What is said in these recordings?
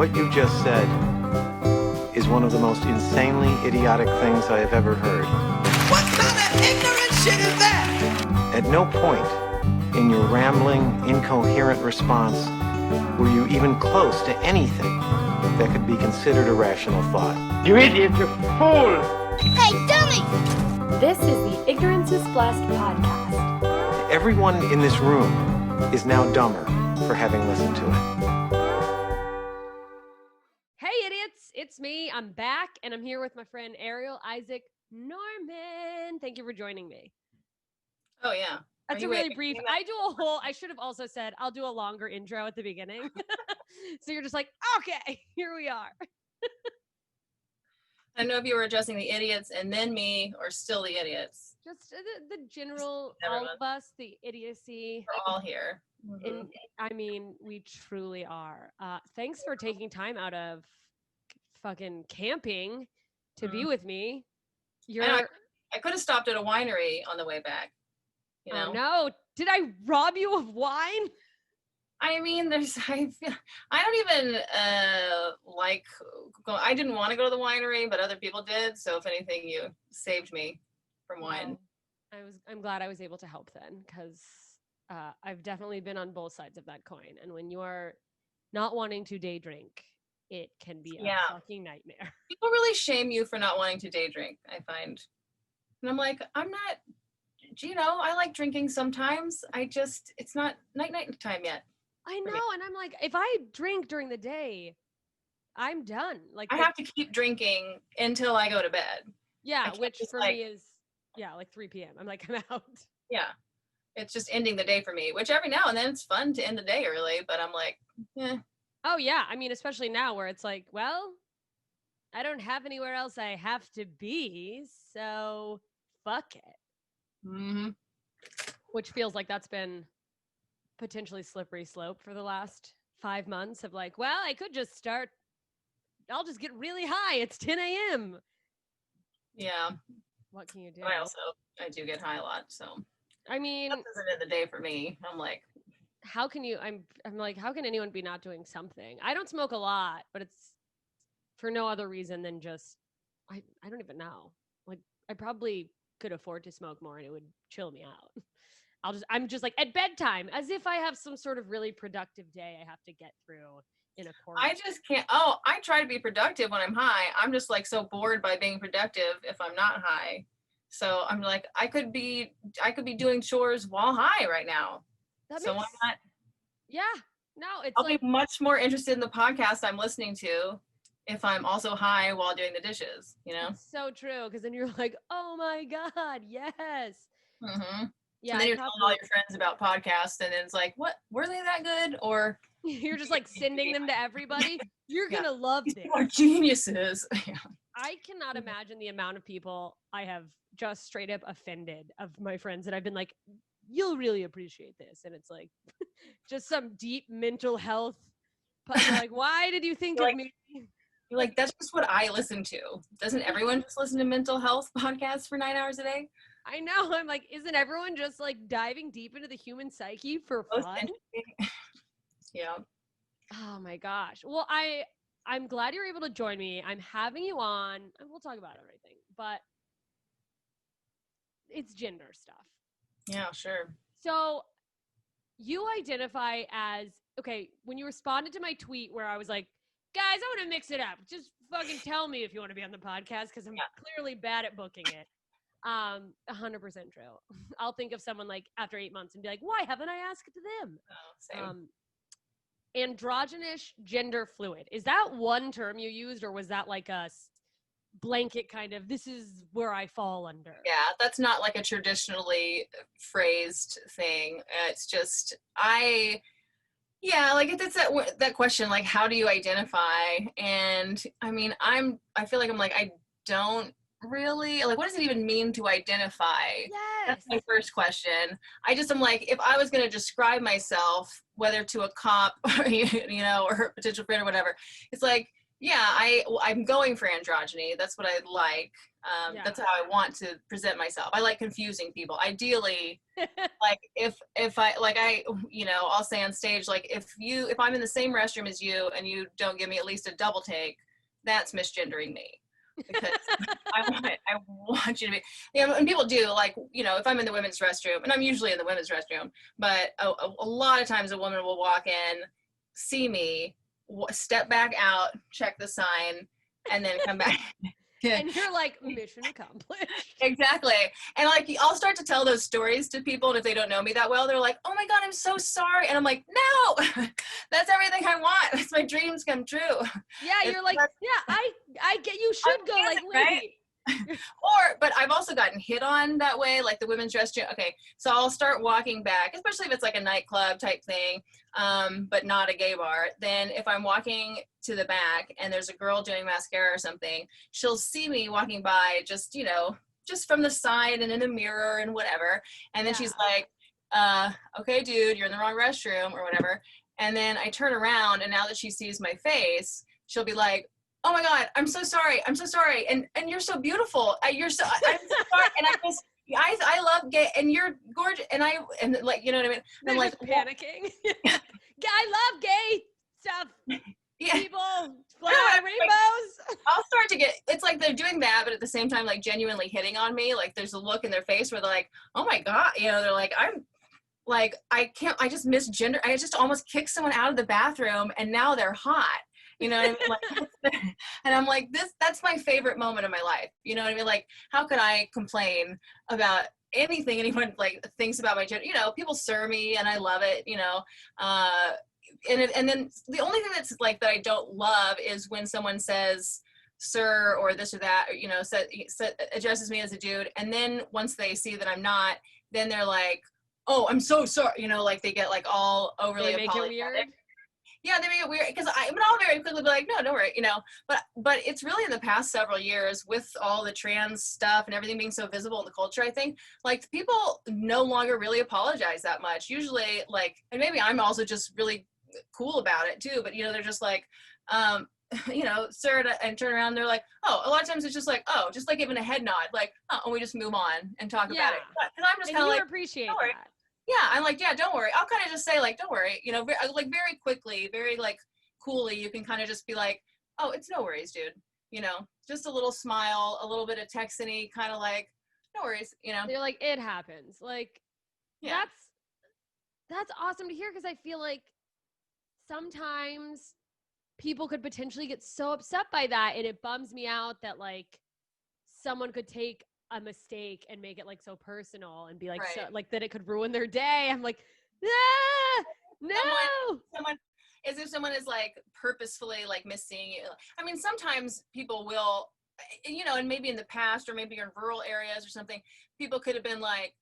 What you just said is one of the most insanely idiotic things I have ever heard. What kind of ignorant shit is that? At no point in your rambling, incoherent response were you even close to anything that could be considered a rational thought. You idiot, you fool! Hey, dummy! This is the Ignorance is Blessed podcast. Everyone in this room is now dumber for having listened to it. Hey, idiots! It's me. I'm back, and I'm here with my friend Arielle, Isaac, Norman. Thank you for joining me. Oh, yeah. That's a really brief. I should have also said, I'll do a longer intro at the beginning. So you're just like, okay, here we are. I don't know if you were addressing the idiots and then me or still the idiots. Just the general, all of us, the idiocy. We're all here. Mm-hmm. And, I mean, we truly are. Thanks for taking time out of fucking camping to be with me. I could have stopped at a winery on the way back. You know? Oh, no. Did I rob you of wine? I mean, I don't even I didn't want to go to the winery, but other people did. So if anything, you saved me from wine. I'm glad I was able to help then, because I've definitely been on both sides of that coin. And when you are not wanting to day drink, it can be a fucking nightmare. People really shame you for not wanting to day drink, I find. And I'm like, I'm not, I like drinking sometimes. It's not night time yet. I know. And I'm like, if I drink during the day, I'm done. Like I have to keep drinking until I go to bed. Yeah, which for me is, like 3 p.m. I'm like, I'm out. Yeah. It's just ending the day for me, which every now and then it's fun to end the day early, but I'm like, eh. Oh, yeah. I mean, especially now where it's like, well, I don't have anywhere else I have to be, so fuck it. Mm-hmm. Which feels like that's been potentially slippery slope for the last 5 months of like, well, I could just I'll just get really high. It's 10 a.m. Yeah. What can you do? I do get high a lot, so. I mean, that doesn't end the day for me. I'm like, how can you, I'm like, how can anyone be not doing something? I don't smoke a lot, but it's for no other reason than just, I don't even know. Like, I probably could afford to smoke more and it would chill me out. I'm just like at bedtime, as if I have some sort of really productive day I have to get through in a quarter. I just can't. Oh, I try to be productive when I'm high. I'm just like so bored by being productive if I'm not high. So I'm like, I could be doing chores while high right now. So why not? Yeah. No, I'll be much more interested in the podcast I'm listening to if I'm also high while doing the dishes, It's so true, because then you're like, oh my God, yes. Mm-hmm. Yeah, and then you're telling all your friends about podcasts, and then it's like, what? Were they that good? Or you're just like sending them to everybody. You're gonna love this. You are geniuses. I cannot imagine the amount of people I have just straight up offended of my friends that I've been like, you'll really appreciate this. And it's like just some deep mental health. Like, why did you think of me? You're like, that's just what I listen to. Doesn't everyone just listen to mental health podcasts for 9 hours a day? I know. I'm like, isn't everyone just like diving deep into the human psyche for fun? Yeah. Oh my gosh. Well, I'm glad you're able to join me. I'm having you on, and we'll talk about everything, but it's gender stuff. Yeah, sure. So you identify as, okay, when you responded to my tweet where I was like, guys, I want to mix it up. Just fucking tell me if you want to be on the podcast, because I'm clearly bad at booking it. 100% true. I'll think of someone like after 8 months and be like, why haven't I asked them? Oh, same. Androgynous, gender fluid. Is that one term you used, or was that like a blanket kind of, this is where I fall under? Yeah, that's not like a traditionally phrased thing. It's just, it's that question, like, how do you identify? And I mean, I feel like I'm like, I don't really, like, what does it even mean to identify? Yes. That's my first question. I'm like, if I was going to describe myself, whether to a cop or, or a potential friend or whatever, it's like, Yeah, I'm going for androgyny. That's what I like. That's how I want to present myself. I like confusing people. Ideally, like if I'll say on stage, like if I'm in the same restroom as you and you don't give me at least a double take, that's misgendering me. Because I want you to be, and people do, like, if I'm in the women's restroom, and I'm usually in the women's restroom, but a lot of times a woman will walk in, see me, step back out, check the sign, and then come back. And you're like, mission accomplished. Exactly. And like, I'll start to tell those stories to people, and if they don't know me that well, they're like, oh my God, I'm so sorry. And I'm like, no, that's everything I want. That's my dreams come true. Yeah, you're like, yeah, I get, you should go, like, right? But I've also gotten hit on that way, like the women's restroom. Okay, so I'll start walking back, especially if it's like a nightclub type thing, but not a gay bar. Then if I'm walking to the back and there's a girl doing mascara or something, she'll see me walking by just from the side and in the mirror and whatever. And then she's like, okay, dude, you're in the wrong restroom or whatever. And then I turn around, and now that she sees my face, she'll be like, oh my God, I'm so sorry. And you're so beautiful. I'm so sorry. And I love gay, and you're gorgeous. And like, you know what I mean? I'm like panicking. I love gay stuff. Yeah. People fly by rainbows. I'll start to get, it's like they're doing that, but at the same time, like genuinely hitting on me. Like there's a look in their face where they're like, oh my God, they're like, I'm like, I just misgender. I just almost kicked someone out of the bathroom, and now they're hot. You know what I mean? Like, and I'm like, that's my favorite moment of my life. You know what I mean? Like, how can I complain about anything anyone like thinks about my gender? People sir me, and I love it, and then the only thing that's like that I don't love is when someone says sir or this or that, or, addresses me as a dude. And then once they see that I'm not, then they're like, oh, I'm so sorry. Like they get like all overly apologetic. Yeah, they make it weird, because I'll very quickly be like, no, don't worry, but it's really in the past several years with all the trans stuff and everything being so visible in the culture, I think, like, people no longer really apologize that much. Usually, like, and maybe I'm also just really cool about it too, but, they're just like, sir, and turn around, they're like, oh, a lot of times it's just like, oh, just like giving a head nod, like, oh, and we just move on and talk about it. And I'm just kind of like, appreciate that. Yeah, I'm like, yeah, don't worry. I'll kind of just say, like, don't worry, like very quickly, very like coolly, you can kind of just be like, oh, it's no worries, dude. Just a little smile, a little bit of texting-y, kind of like, no worries, They're like, it happens. Like, yeah. That's awesome to hear, because I feel like sometimes people could potentially get so upset by that, and it bums me out that like someone could take a mistake and make it like so personal and be like, so, like that it could ruin their day. I'm like, no. Someone as if someone is like purposefully like misseeing you. I mean, sometimes people will, and maybe in the past, or maybe you're in rural areas or something, people could have been like,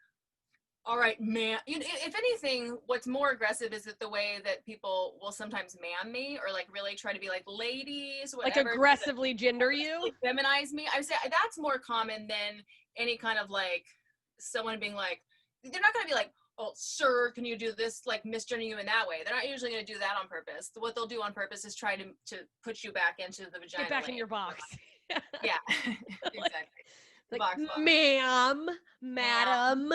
all right, man. If anything, what's more aggressive is that the way that people will sometimes man me, or like really try to be like, ladies, whatever, like aggressively gender you, like feminize me. I would say that's more common than any kind of like someone being like, they're not going to be like, oh, sir, can you do this, like misgender you in that way. They're not usually going to do that on purpose. What they'll do on purpose is try to put you back into the vagina. Get back in your box. Yeah, exactly. Like, ma'am, madam.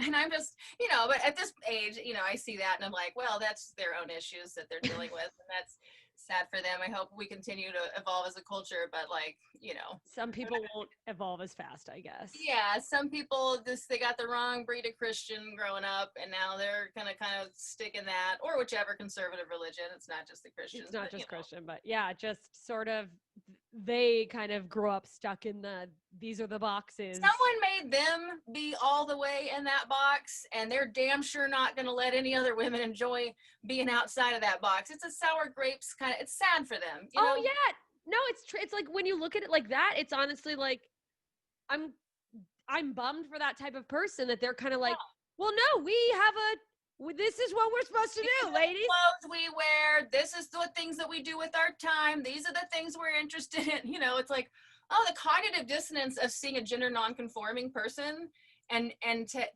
And I'm just, but at this age, I see that and I'm like, well, that's their own issues that they're dealing with, and that's sad for them. I hope we continue to evolve as a culture, but like, some people won't evolve as fast, I guess. Yeah, some people they got the wrong breed of Christian growing up, and now they're gonna kind of stick in that, or whichever conservative religion. It's not just the Christians. It's not just Christian, but yeah, just sort of they kind of grew up stuck in these are the boxes. Someone made them be all the way in that box, and they're damn sure not going to let any other women enjoy being outside of that box. It's a sour grapes kind of, it's sad for them. Oh yeah. No, it's like when you look at it like that, it's honestly like, I'm bummed for that type of person that they're kind of like, well, no, this is what we're supposed to do, ladies. Clothes we wear. This is the things that we do with our time. These are the things we're interested in. It's like, oh, the cognitive dissonance of seeing a gender non-conforming person and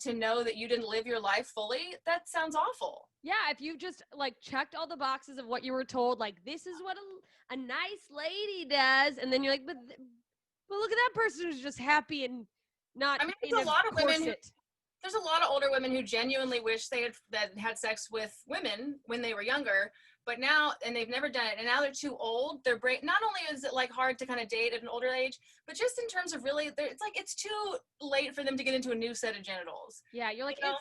to know that you didn't live your life fully, that sounds awful. Yeah, if you just like checked all the boxes of what you were told, like this is what a nice lady does, and then you're like, but look at that person who's just happy and not. I mean, in there's a lot of women corset. There's a lot of older women who genuinely wish they had sex with women when they were younger, but now, and they've never done it, and now they're too old. Their brain, not only is it like hard to kind of date at an older age, but just in terms of really, it's like it's too late for them to get into a new set of genitals. Yeah, you're like, You know?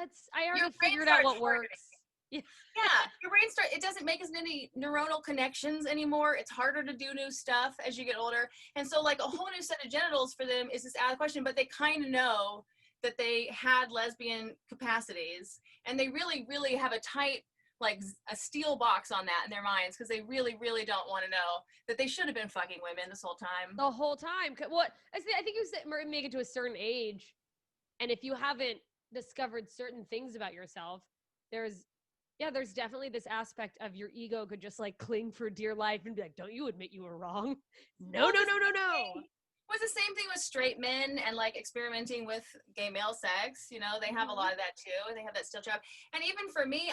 it's. I already brain figured out starts what working. works. Yeah. Yeah, your brain it doesn't make as many neuronal connections anymore. It's harder to do new stuff as you get older, and so like a whole new set of genitals for them is just out of the question. But they kind of know that they had lesbian capacities, and they really, really have a tight, like a steel box on that in their minds, because they really, really don't want to know that they should have been fucking women this whole time. The whole time. What I think you said, make it to a certain age, and if you haven't discovered certain things about yourself, there's definitely this aspect of your ego could just like cling for dear life and be like, don't you admit you were wrong? No. It was the same thing with straight men and like experimenting with gay male sex. You know, they have a lot of that too. They have that steel trap. And even for me,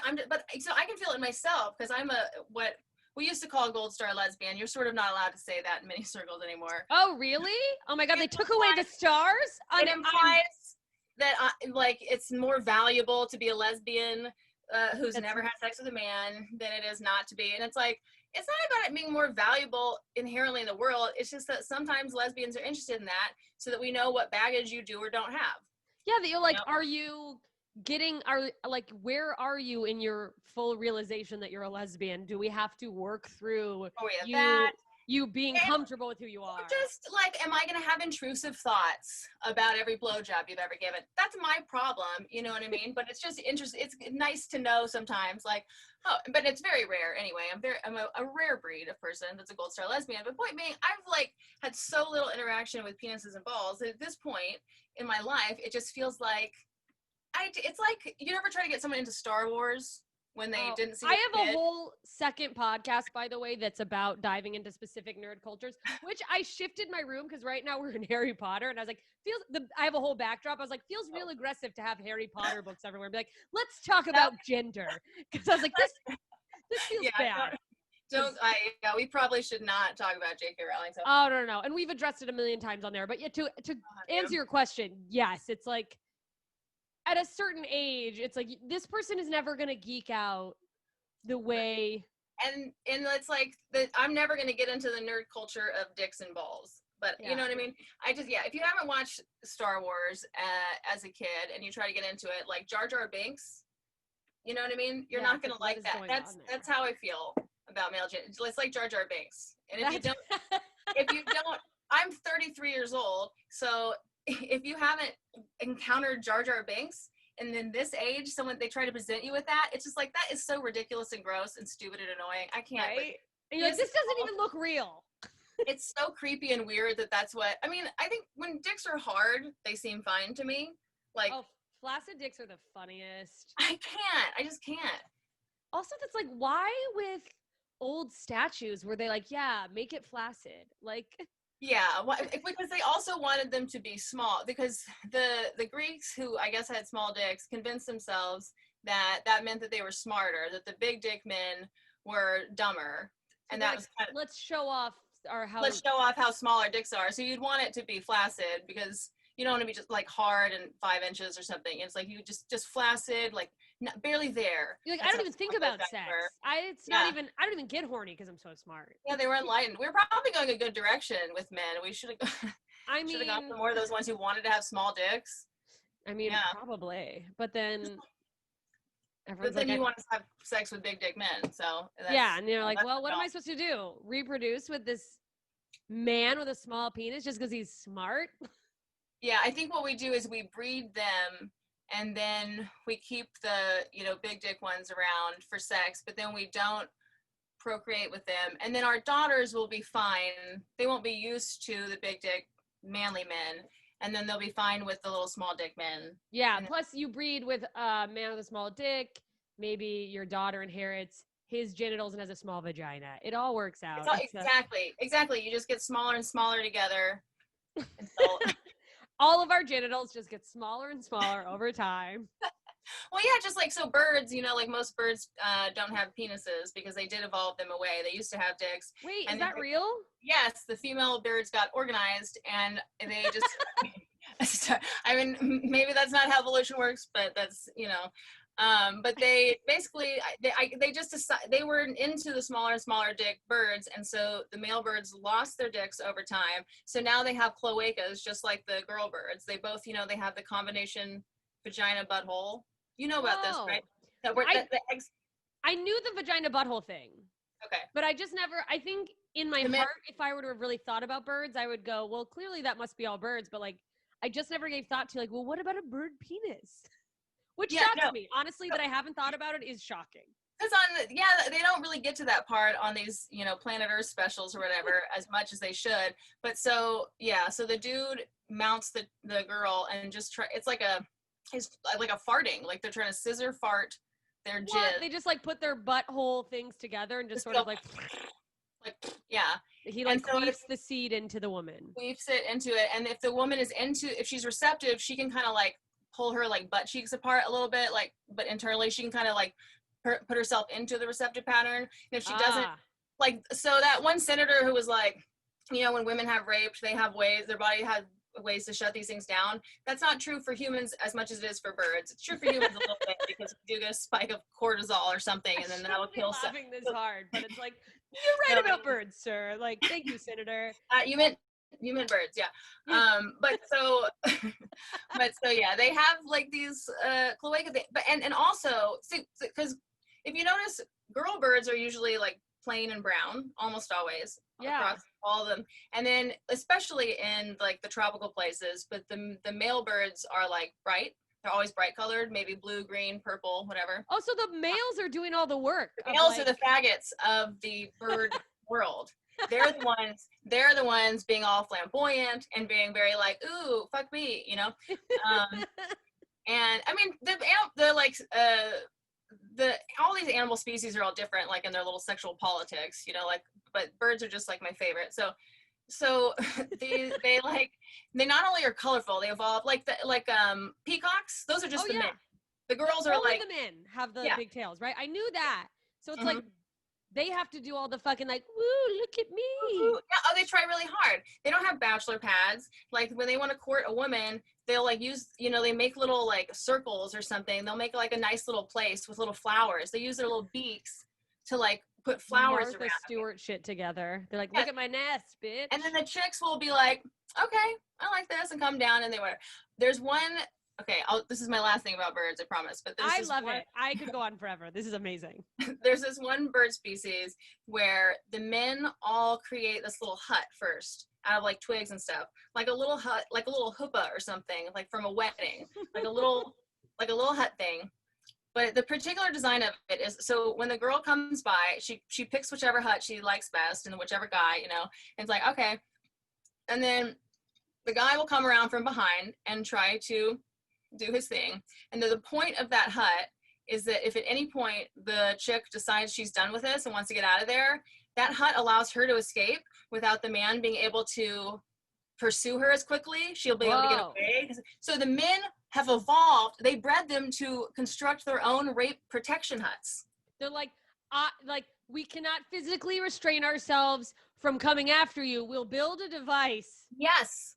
so I can feel it myself, because I'm what we used to call a gold star lesbian. You're sort of not allowed to say that in many circles anymore. Oh, really? Oh my God, they took away the stars? It implies that like it's more valuable to be a lesbian who's never had sex with a man than it is not to be. And it's like, it's not about it being more valuable inherently in the world. It's just that sometimes lesbians are interested in that, so that we know what baggage you do or don't have. Yeah, that you're like, are you where are you in your full realization that you're a lesbian? Do we have to work through you being comfortable with who you are? Just like, am I going to have intrusive thoughts about every blowjob you've ever given? That's my problem, you know what I mean? But it's just interesting. It's nice to know sometimes, like, oh, but it's very rare anyway. I'm a rare breed of person that's a gold star lesbian. But point being, I've like had so little interaction with penises and balls that at this point in my life, it just feels like it's like, you ever try to get someone into Star Wars when they didn't see I have a whole second podcast, by the way, that's about diving into specific nerd cultures, which I shifted my room because right now we're in Harry Potter, and I was like, I have a whole backdrop. I was like, feels real aggressive to have Harry Potter books everywhere. And be like, let's talk about gender, because I was like, this feels bad. We probably should not talk about J.K. Rowling. So. Oh, no. And we've addressed it a million times on there. But yeah, to answer your question, yes, it's like, at a certain age, it's like this person is never going to geek out the way. And it's like, I'm never going to get into the nerd culture of dicks and balls. But you know what I mean? If you haven't watched Star Wars as a kid and you try to get into it, like Jar Jar Binks, you know what I mean? You're not going to like that. That's how I feel about male gender. It's like Jar Jar Binks. And if you don't, I'm 33 years old, so if you haven't encountered Jar Jar Binks, and then this age, they try to present you with that, it's just like, that is so ridiculous and gross and stupid and annoying. I can't. Right? And you're like, this doesn't even look real. It's so creepy and weird that's what, I mean, I think when dicks are hard, they seem fine to me. Like, flaccid dicks are the funniest. I just can't. Also, that's like, why with old statues were they like, yeah, make it flaccid? Like... Yeah, because they also wanted them to be small, because the Greeks, who I guess had small dicks, convinced themselves that meant that they were smarter, that the big dick men were dumber, and that was kind of, let's show off how small our dicks are. So you'd want it to be flaccid, because you don't want to be just like hard and 5 inches or something. It's like you just flaccid, like barely there. You're like, I don't even think about sex. I don't even get horny because I'm so smart. Yeah, they were enlightened. We were probably going a good direction with men. We should have gone for more of those ones who wanted to have small dicks. I mean, probably. But then you want to have sex with big dick men. So and you're like, well, what am I supposed to do? Reproduce with this man with a small penis just because he's smart? Yeah, I think what we do is we breed them, and then we keep the, big dick ones around for sex, but then we don't procreate with them. And then our daughters will be fine. They won't be used to the big dick manly men, and then they'll be fine with the little small dick men. Yeah, plus you breed with a man with a small dick. Maybe your daughter inherits his genitals and has a small vagina. It all works out. Exactly. You just get smaller and smaller together. all of our genitals just get smaller and smaller over time. Well, yeah, just like, so birds, like most birds don't have penises because they did evolve them away. They used to have dicks. Wait, and is that real? Yes, the female birds got organized and they just, I mean, maybe that's not how evolution works, but that's, but they basically, they just decided, they were into the smaller and smaller dick birds. And so the male birds lost their dicks over time. So now they have cloacas, just like the girl birds. They both, they have the combination vagina butthole. You know about this, right? That the eggs. I knew the vagina butthole thing. Okay. But I just never, I think in my heart, if I were to have really thought about birds, I would go, well, clearly that must be all birds. But like, I just never gave thought to like, well, what about a bird penis? Which shocks me. Honestly, that I haven't thought about it is shocking. Because they don't really get to that part on these, Planet Earth specials or whatever as much as they should. But so the dude mounts the girl and just it's like a farting, like they're trying to scissor fart their jizz. They just like put their butthole things together and just sort of like yeah. He like queefs the seed into the woman. Queefs it into it, and if the woman is if she's receptive, she can kind of like pull her like butt cheeks apart a little bit, like, but internally she can kind of like put herself into the receptive pattern. And if she doesn't, like, so that one senator who was like, when women have raped, they have ways, their body has ways to shut these things down. That's not true for humans as much as it is for birds. It's true for humans a little bit because we do get a spike of cortisol or something, and then that'll kill some. Laughing this hard, but it's like, you're right about birds, sir. Like, thank you, Senator. You meant birds, yeah. But so yeah, they have like these cloaca things, but and also because if you notice, girl birds are usually like plain and brown almost always. Across all of them, and then especially in like the tropical places, but the male birds are like bright. They're always bright colored, maybe blue, green, purple, whatever. Oh, so the males are doing all the work. The males are the faggots of the bird world. They're the ones being all flamboyant and being very like, ooh, fuck me, and I mean all these animal species are all different, like in their little sexual politics, but birds are just like my favorite. So they not only are colorful, they evolve like peacocks. Those are just the men. The girls are only like the men have the big tails, right? I knew that. So it's like they have to do all the fucking like, woo, look at me. Yeah, they try really hard. They don't have bachelor pads. Like when they want to court a woman, they'll like use, they make little like circles or something. They'll make like a nice little place with little flowers. They use their little beaks to like put flowers Martha around. Stewart shit together. They're like, look at my nest, bitch. And then the chicks will be like, okay, I like this, and come down, and they wear. There's one. Okay, this is my last thing about birds, I promise. But I love it. I could go on forever. This is amazing. There's this one bird species where the men all create this little hut first out of like twigs and stuff, like a little hut, like a little huppah or something, like from a wedding, like a little hut thing. But the particular design of it is, so when the girl comes by, she picks whichever hut she likes best and whichever guy, and it's like, okay. And then the guy will come around from behind and try to do his thing. And the point of that hut is that if at any point the chick decides she's done with this and wants to get out of there, that hut allows her to escape without the man being able to pursue her as quickly. She'll be able to get away. So the men have evolved. They bred them to construct their own rape protection huts. They're like, we cannot physically restrain ourselves from coming after you. We'll build a device. Yes.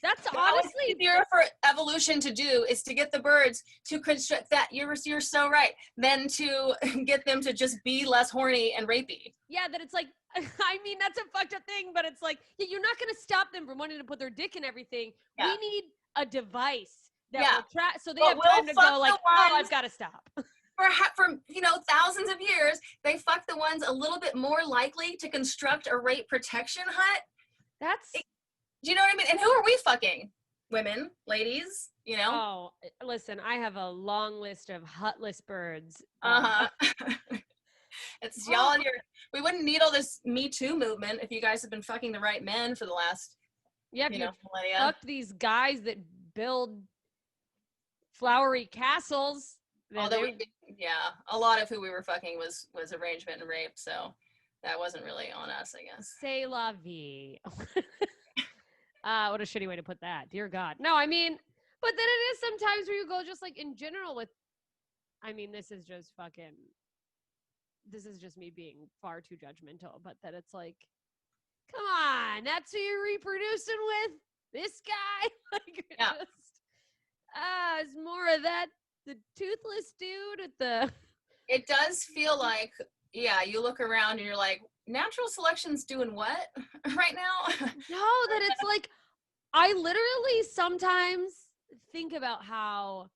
That's honestly easier for evolution to do is to get the birds to construct that. You're so right. Than to get them to just be less horny and rapey. Yeah, that it's like, I mean, that's a fucked up thing, but it's like, you're not going to stop them from wanting to put their dick in everything. Yeah. We need a device that will track, so they have time to go like, I've got to stop. For thousands of years, they fuck the ones a little bit more likely to construct a rape protection hut. Do you know what I mean? And who are we fucking? Women, ladies, Oh, listen, I have a long list of hutless birds. It's y'all in we wouldn't need all this Me Too movement if you guys have been fucking the right men for the last, millennia. Fuck these guys that build flowery castles. A lot of who we were fucking was arrangement and rape, so that wasn't really on us, I guess. C'est la vie. What a shitty way to put that. Dear God. No, I mean, but then it is sometimes where you go just like in general with, I mean, this is just me being far too judgmental, but that it's like, come on, that's who you're reproducing with? This guy? Like, Yeah. It's more of that, the toothless dude at the... It does feel like, yeah, you look around and you're like, natural selection's doing what right now? No, that it's like, I literally sometimes think about how,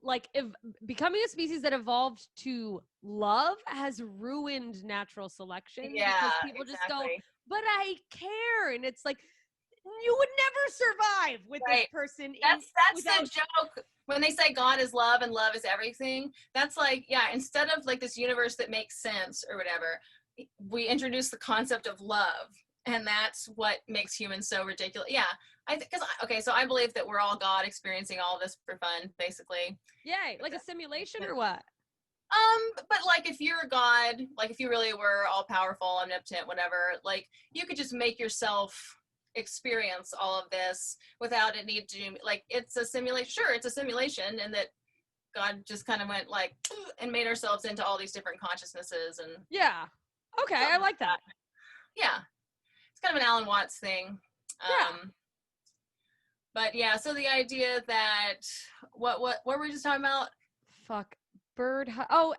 like, if becoming a species that evolved to love has ruined natural selection. Yeah, because people just go, exactly. but I care. And it's like, you would never survive with this Right. person. That's without... the joke. When they say God is love and love is everything, that's like, yeah, instead of like this universe that makes sense or whatever, we introduce the concept of love. And that's what makes humans so ridiculous. Yeah, so I believe that we're all God experiencing all of this for fun, basically. Yay, like a simulation or what? But like if you're a God, like if you really were all powerful, omnipotent, whatever, like you could just make yourself experience all of this without it need to, like, it's a simulation. Sure, it's a simulation, and that God just kind of went like and made ourselves into all these different consciousnesses. And Yeah, okay, I like that. Yeah, it's kind of an Alan Watts thing. But yeah, so the idea that what were we just talking about? Fuck, how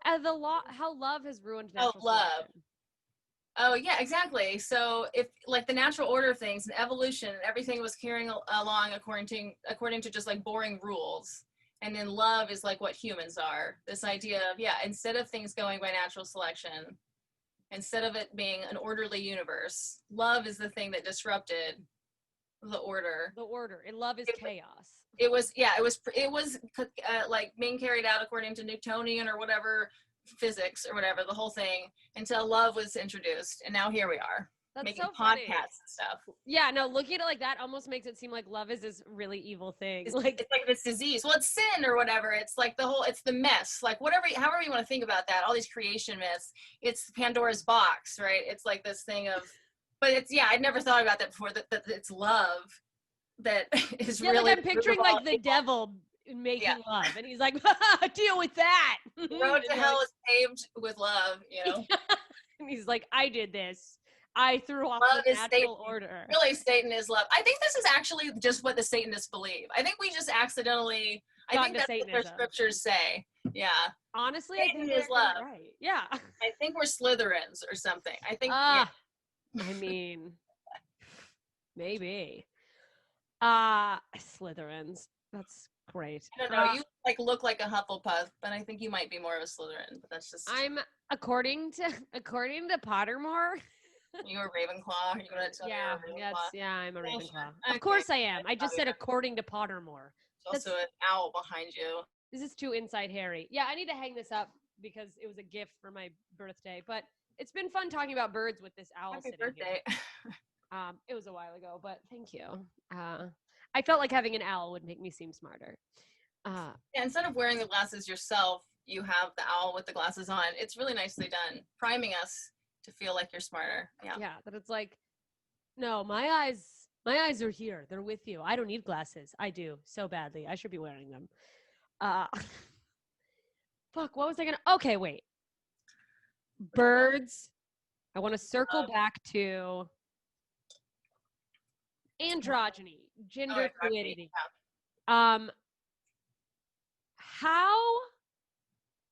love has ruined natural love. selection. Oh yeah, exactly. So if like the natural order of things and evolution, everything was carrying along according to just like boring rules. And then love is like what humans are. This idea of, yeah, instead of things going by natural selection, instead of it being an orderly universe, love is the thing that disrupted the order. The order. And love is chaos. It was like being carried out according to Newtonian or whatever physics or whatever, the whole thing, until love was introduced, and now here we are. That's making so podcasts funny. and stuff. Yeah, no, looking at it like that almost makes it seem like love is this really evil thing. It's like this disease. Well, it's sin or whatever. It's like it's the mess. Like however you want to think about that, all these creation myths, it's Pandora's box, right? It's like this thing of, but it's, yeah, I'd never thought about that before, that it's love that is really. Like I'm picturing like the devil making love, and he's like, deal with that. The road to hell is paved with love, you know? And he's like, I did this. I threw off love the is natural Satan. order. Really, Satan is love. I think this is actually just what the Satanists believe. I think we just accidentally, I think that's what their scriptures say. Yeah. Honestly, Satan I think is love. Right. Yeah. I think we're Slytherins or something. I think. I mean, maybe. Slytherins. That's great. I don't know. You like look like a Hufflepuff, but I think you might be more of a Slytherin. But that's just. I'm according to Pottermore. You're a Ravenclaw. Are you gonna tell me you're a Ravenclaw? Yeah, I'm a Ravenclaw. Of course I am. I just said according to Pottermore. There's also an owl behind you. This is too inside Harry. Yeah, I need to hang this up because it was a gift for my birthday. But it's been fun talking about birds with this owl. Happy birthday. Here. It was a while ago, but thank you. I felt like having an owl would make me seem smarter. Yeah, instead of wearing the glasses yourself, you have the owl with the glasses on. It's really nicely done, priming us to feel like you're smarter. Yeah, that it's like, no, my eyes are here. They're with you. I don't need glasses. I do so badly. I should be wearing them. Fuck, what was I gonna? Okay, wait. Birds. I want to circle back to androgyny, gender fluidity. Yeah. How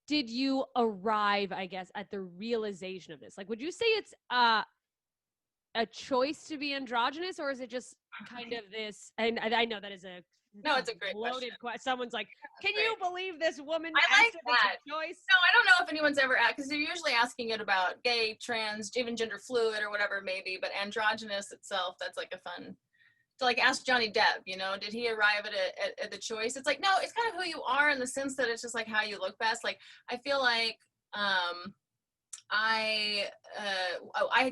did you arrive, I guess, at the realization of this? Like, would you say it's a choice to be androgynous, or is it just kind of this? And I know that is it's a great loaded question. Someone's like, "Can you believe this woman?" I like that. Choice? No, I don't know if anyone's ever asked, because they're usually asking it about gay, trans, even gender fluid or whatever maybe. But androgynous itself, that's like a fun. To like ask Johnny Depp, you know, did he arrive at the choice? It's like, no, it's kind of who you are in the sense that it's just like how you look best. Like, I feel like I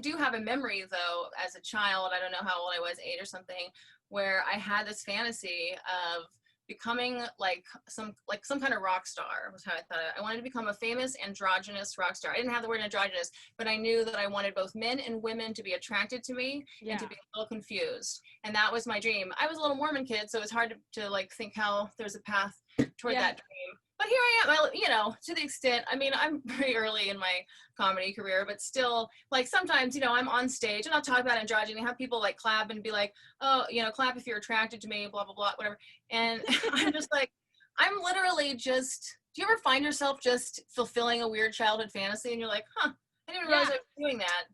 do have a memory though, as a child, I don't know how old I was, 8 or something, where I had this fantasy of becoming like some kind of rock star was how I thought it. I wanted to become a famous androgynous rock star. I didn't have the word androgynous, but I knew that I wanted both men and women to be attracted to me and to be a little confused. And that was my dream. I was a little Mormon kid, so it was hard to like think how there's a path toward that dream. But here I am, you know, to the extent, I mean, I'm pretty early in my comedy career, but still, like, sometimes, you know, I'm on stage and I'll talk about androgyny, have people like clap and be like, oh, you know, clap if you're attracted to me, blah, blah, blah, whatever. And I'm just like, I'm literally just, do you ever find yourself just fulfilling a weird childhood fantasy and you're like, huh, I didn't even realize I was doing that.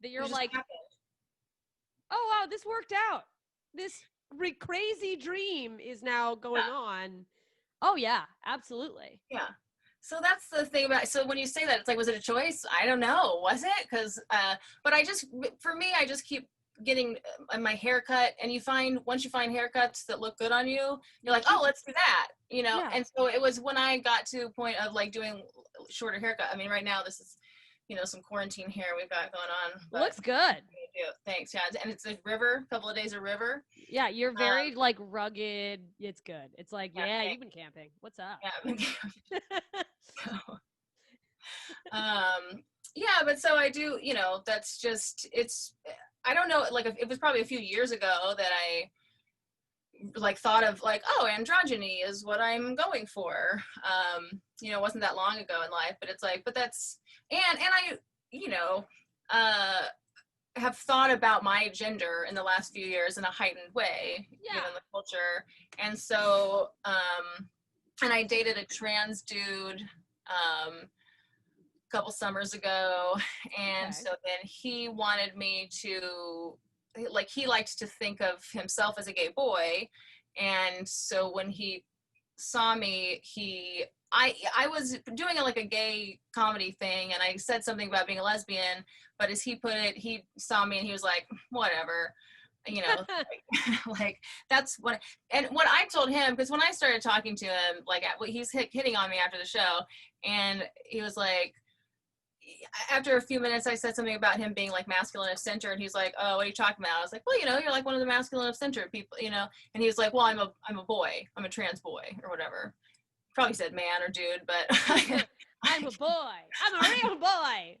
That you're like, oh, wow, this worked out. This crazy dream is now going on. Oh yeah, absolutely. Yeah. So that's the thing about, so when you say that, it's like, was it a choice? I don't know. Was it? Because, but I just keep getting my haircut, and once you find haircuts that look good on you, you're like, oh, let's do that, you know? Yeah. And so it was when I got to a point of like doing shorter haircut. I mean, right now this is, you know, some quarantine hair we've got going on. Looks good. Thanks. Yeah. And it's a river, a couple of days of river. Yeah. You're very like rugged. It's good. It's like, yeah, you've been camping. What's up? Yeah. Yeah, but so I do, you know, that's just, I don't know, like it was probably a few years ago that I like thought of like, oh, androgyny is what I'm going for. You know, it wasn't that long ago in life, but it's like, but that's, and I, you know, have thought about my gender in the last few years in a heightened way, given the culture. And so, and I dated a trans dude, a couple summers ago. And so then he wanted me to, like, he likes to think of himself as a gay boy. And so when he saw me, I was doing like a gay comedy thing, and I said something about being a lesbian, but as he put it, he saw me and he was like, whatever, you know, like that's what, and what I told him, because when I started talking to him, like he's hitting on me after the show, and he was like, after a few minutes, I said something about him being like masculine of center, and he's like, oh, what are you talking about? I was like, well, you know, you're like one of the masculine of center people, you know, and he was like, well, I'm a boy, I'm a trans boy or whatever. Probably said man or dude, but I'm a boy. I'm a real boy.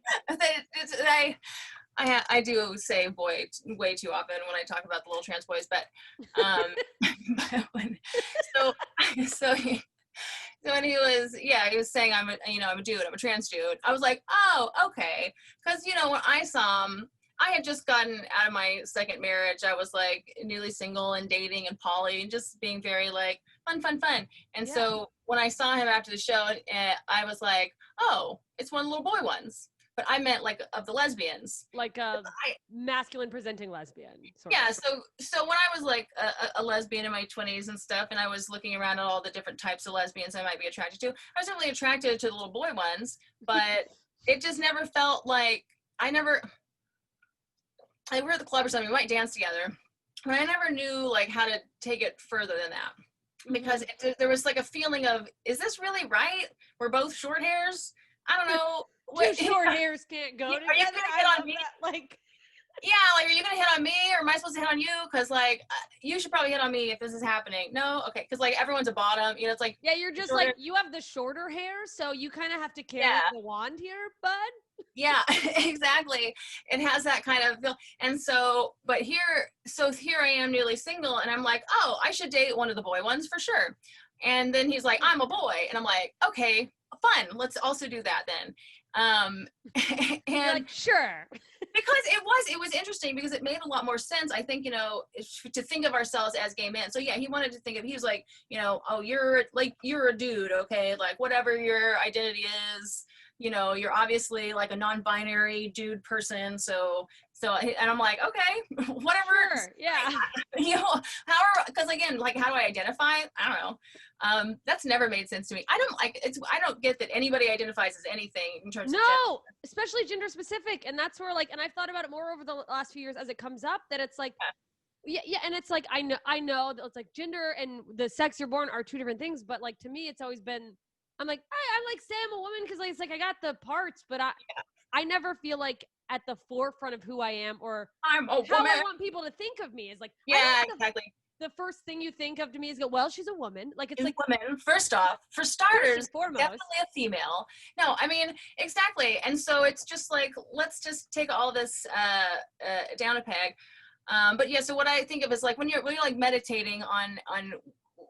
I do say boy way too often when I talk about the little trans boys, but so when he was saying I'm a dude, I'm a trans dude. I was like, oh, okay, because you know when I saw him, I had just gotten out of my second marriage. I was like newly single and dating and poly and just being very like fun. And so when I saw him after the show, I was like, oh, it's one of the little boy ones. But I meant like of the lesbians. Like a masculine presenting lesbian. Yeah, so when I was like a lesbian in my 20s and stuff, and I was looking around at all the different types of lesbians I might be attracted to, I was definitely attracted to the little boy ones, but it just never felt like, we were at the club or something, we might dance together, but I never knew like how to take it further than that. Because there was like a feeling of, is this really right? We're both short hairs? I don't know. Two short hairs can't go together. Are you gonna hit on me? Like, yeah, like, are you gonna hit on me, or am I supposed to hit on you? Because like, you should probably hit on me if this is happening. No, okay, because like everyone's a bottom. You know, it's like, yeah, you're just like, you have the shorter hair, so you kind of have to carry the wand here, bud. Yeah, exactly. It has that kind of feel. And so, but here I am newly single, and I'm like, oh, I should date one of the boy ones for sure. And then he's like, I'm a boy, and I'm like, okay, fun. Let's also do that then. And like, sure. Because it was interesting because it made a lot more sense. I think, you know, to think of ourselves as gay men. So yeah, he wanted to think of, he was like, you know, oh, you're a dude, okay, like whatever your identity is, you know, you're obviously like a non-binary dude person. So, and I'm like, okay, whatever. Sure, yeah. You know, because again, like, how do I identify? I don't know. That's never made sense to me. I don't get that anybody identifies as anything in terms of gender. Especially gender specific. And that's where like, and I've thought about it more over the last few years as it comes up, that it's like, yeah. And it's like, I know that it's like gender and the sex you're born are two different things. But like, to me, it's always been, I'm like, I'm like, say I'm a woman because like, it's like I got the parts, but I never feel like at the forefront of who I am or I'm a how woman. I want people to think of me is like, yeah, exactly. the first thing you think of to me is go, well, she's a woman. Like it's Is like women, first off, for first starters, and foremost. definitely a female. No, I mean, exactly. And so it's just like, let's just take all this down a peg. But yeah, so what I think of is like when you're like meditating on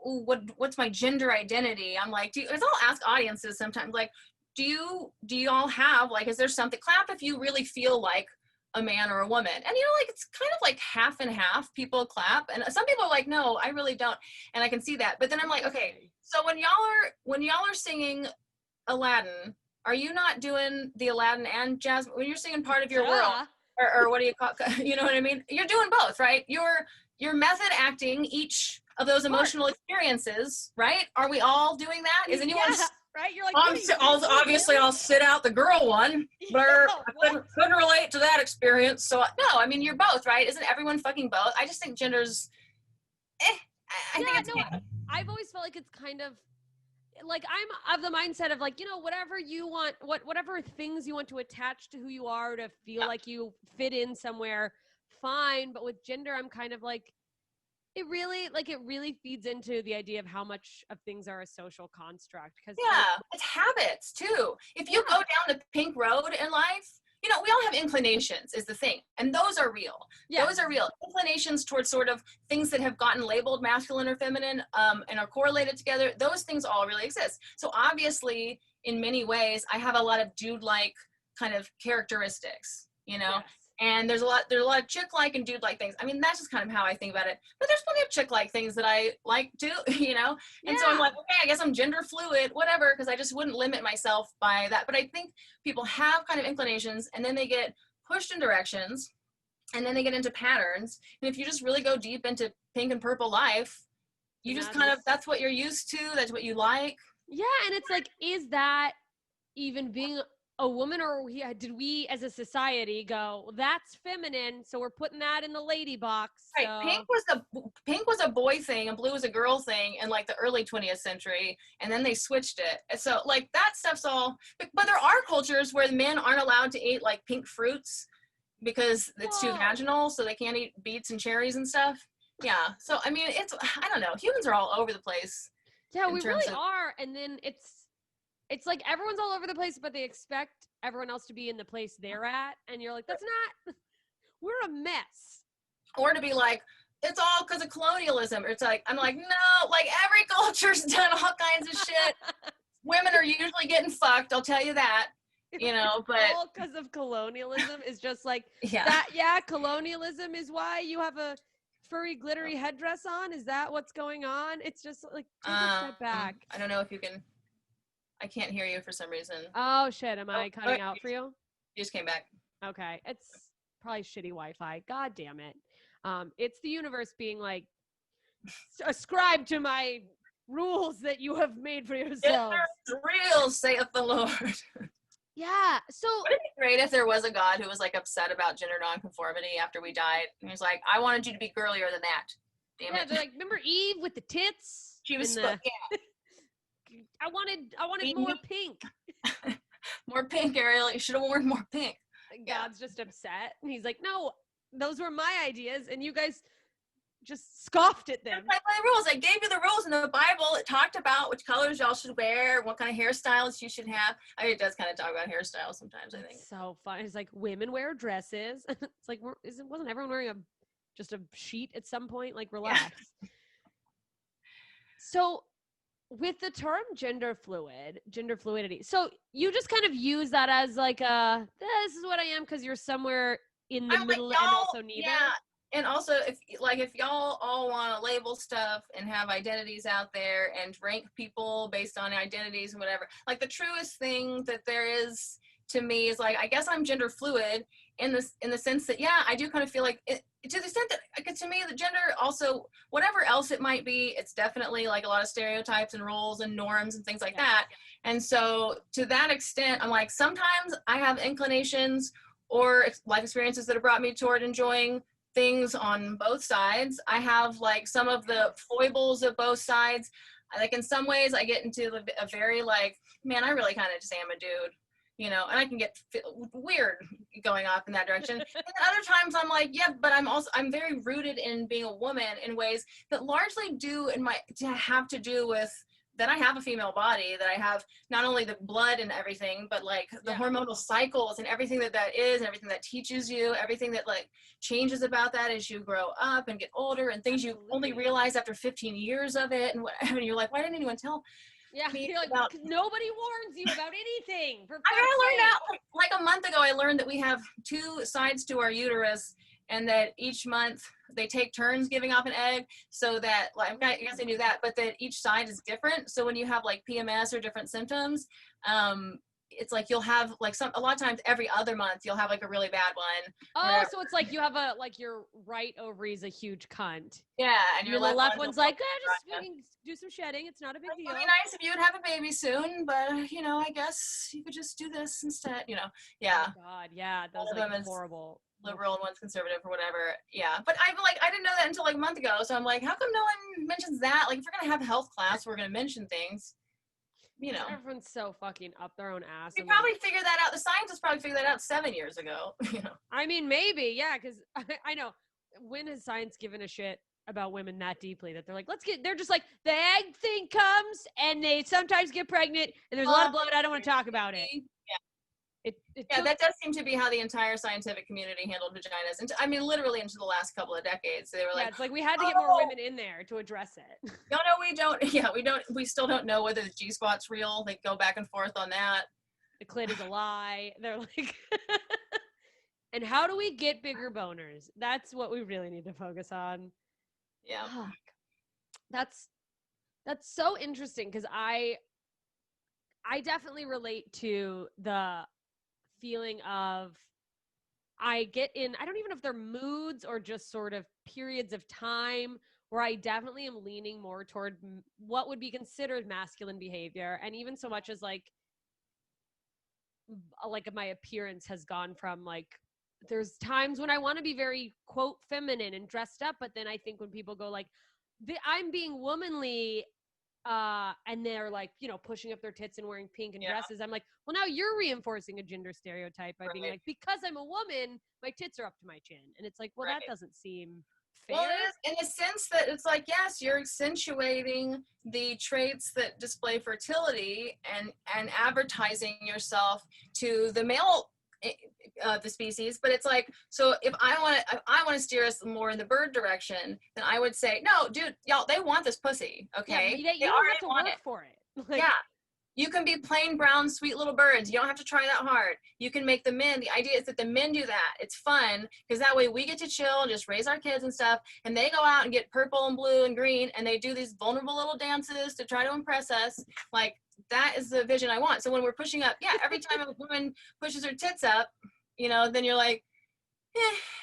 what's my gender identity, I'm like, because I'll ask audiences sometimes, like, do you all have, like, is there something, clap if you really feel like a man or a woman. And like it's kind of like half and half, people clap, and some people are like, no, I really don't. And I can see that. But then I'm like, okay, so when y'all are singing Aladdin, are you not doing the Aladdin and Jasmine when you're singing Part of Your World? Or what do you call, you know what I mean? You're doing both, right? You're method acting each of those emotional experiences, right? Are we all doing that? Is anyone right? You're like, obviously I'll sit out the girl one, but I couldn't relate to that experience. So no, I mean, you're both, right? Isn't everyone fucking both? I just think gender's I think it's I've always felt like it's kind of like I'm of the mindset of like, whatever you want, whatever things you want to attach to who you are to feel like you fit in somewhere, fine. But with gender, I'm kind of like, it really feeds into the idea of how much of things are a social construct. Because it's habits too. If you go down the pink road in life, we all have inclinations is the thing. And those are real. Yeah. Those are real. Inclinations towards sort of things that have gotten labeled masculine or feminine and are correlated together. Those things all really exist. So obviously, in many ways, I have a lot of dude-like kind of characteristics, Yes. And there's a lot of chick-like and dude-like things. I mean, that's just kind of how I think about it. But there's plenty of chick-like things that I like too, And so I'm like, okay, I guess I'm gender fluid, whatever, because I just wouldn't limit myself by that. But I think people have kind of inclinations, and then they get pushed in directions, and then they get into patterns. And if you just really go deep into pink and purple life, you just kind of, that's what you're used to. That's what you like. Yeah, and it's like, is that even being a woman, or did we as a society go, well, that's feminine, so we're putting that in the lady box? So. Right. Pink was a boy thing and blue was a girl thing in like the early 20th century, and then they switched it. So like that stuff's all, but there are cultures where men aren't allowed to eat like pink fruits because it's too vaginal, so they can't eat beets and cherries and stuff. Yeah. So I mean, I don't know. Humans are all over the place. Yeah, we really are. And then it's like everyone's all over the place, but they expect everyone else to be in the place they're at. And you're like, we're a mess. Or to be like, it's all because of colonialism. It's like, I'm like, no, like every culture's done all kinds of shit. Women are usually getting fucked, I'll tell you that, but. All because of colonialism is just like, colonialism is why you have a furry glittery headdress on. Is that what's going on? It's just like, take a step back. I don't know if you can. I can't hear you for some reason. Oh shit, am I cutting out for you? You just came back. Okay, it's probably shitty Wi-Fi. God damn it. It's the universe being like, ascribe to my rules that you have made for yourselves. It's real, saith the Lord. Yeah, so. Wouldn't it be great if there was a God who was like upset about gender nonconformity after we died? And he was like, I wanted you to be girlier than that. Damn it. Like, remember Eve with the tits? She was, I wanted more pink. More pink, Arielle. You should have worn more pink. God's just upset. And he's like, no, those were my ideas. And you guys just scoffed at them. That's my rules. I gave you the rules in the Bible. It talked about which colors y'all should wear, what kind of hairstyles you should have. I mean, it does kind of talk about hairstyles sometimes, I think. So fun. It's like women wear dresses. It's like, wasn't everyone wearing just a sheet at some point? Like, relax. Yeah. So with the term gender fluidity, so you just kind of use that as like this is what I am because you're somewhere in the middle and also neither. Yeah. And also, if y'all all want to label stuff and have identities out there and rank people based on identities and whatever, like the truest thing that there is to me is like, I guess I'm gender fluid in the sense that, yeah, I do kind of feel like it, to the extent that to me, the gender also, whatever else it might be, it's definitely like a lot of stereotypes and roles and norms and things like that. And so to that extent, I'm like, sometimes I have inclinations or life experiences that have brought me toward enjoying things on both sides. I have like some of the foibles of both sides. Like in some ways I get into a very like, man, I really kind of just am a dude you know, and I can get weird going off in that direction. And then other times I'm like, yeah, but I'm very rooted in being a woman in ways that largely have to do with that I have a female body, that I have not only the blood and everything, but like the hormonal cycles and everything that is and everything that teaches you, everything that like changes about that as you grow up and get older, and things you only realize after 15 years of it. And you're like, why didn't anyone tell me you're like, about... nobody warns you about anything. I learned that like a month ago. I learned that we have 2 sides to our uterus, and that each month they take turns giving off an egg, so that, like, I guess I knew that, but that each side is different. So when you have like PMS or different symptoms, it's like you'll have like a lot of times every other month you'll have like a really bad one. Oh, so it's like you have your right ovary is a huge cunt. Yeah, and your left one's like, just do some shedding. It's not a big deal. It'd be nice if you would have a baby soon, but you know, I guess you could just do this instead. You know, yeah. Oh God, yeah, those like horrible. Liberal and one's conservative or whatever. Yeah, but I didn't know that until like a month ago. So I'm like, how come no one mentions that? Like, if we're gonna have health class, we're gonna mention things. You know, everyone's so fucking up their own ass. You probably figured that out. The scientists probably figured that out 7 years ago. You know, I mean, maybe, yeah, because I know, when has science given a shit about women that deeply that they're like, they're just like, the egg thing comes and they sometimes get pregnant and there's a lot of blood. I don't want to talk about it. Yeah. That does seem to be how the entire scientific community handled vaginas. And I mean, literally into the last couple of decades, they were like, it's like we had to get more women in there to address it. No, we don't. Yeah, we don't. We still don't know whether the G-spot's real. They go back and forth on that. The clit is a lie. They're like, and how do we get bigger boners? That's what we really need to focus on. Yeah. That's so interesting, because I definitely relate to the feeling of, I get in, I don't even know if they're moods or just sort of periods of time where I definitely am leaning more toward what would be considered masculine behavior. And even so much as like my appearance has gone from like, there's times when I want to be very quote feminine and dressed up, but then I think when people go like, I'm being womanly, and they're like, you know, pushing up their tits and wearing pink and dresses, I'm like, well, now you're reinforcing a gender stereotype by being like, because I'm a woman, my tits are up to my chin. And it's like, well, that doesn't seem fair. Well, it is, in the sense that it's like, yes, you're accentuating the traits that display fertility and advertising yourself to the male the species. But it's like, so if I want to steer us more in the bird direction, then I would say, no, dude, y'all, they want this pussy, okay? Yeah, you don't have to work for it. Like, yeah, you can be plain brown sweet little birds. You don't have to try that hard. You can make the men, the idea is that the men do that. It's fun, because that way we get to chill and just raise our kids and stuff, and they go out and get purple and blue and green, and they do these vulnerable little dances to try to impress us. Like, that is the vision I want. So when we're pushing up, every time a woman pushes her tits up, you know, then you're like,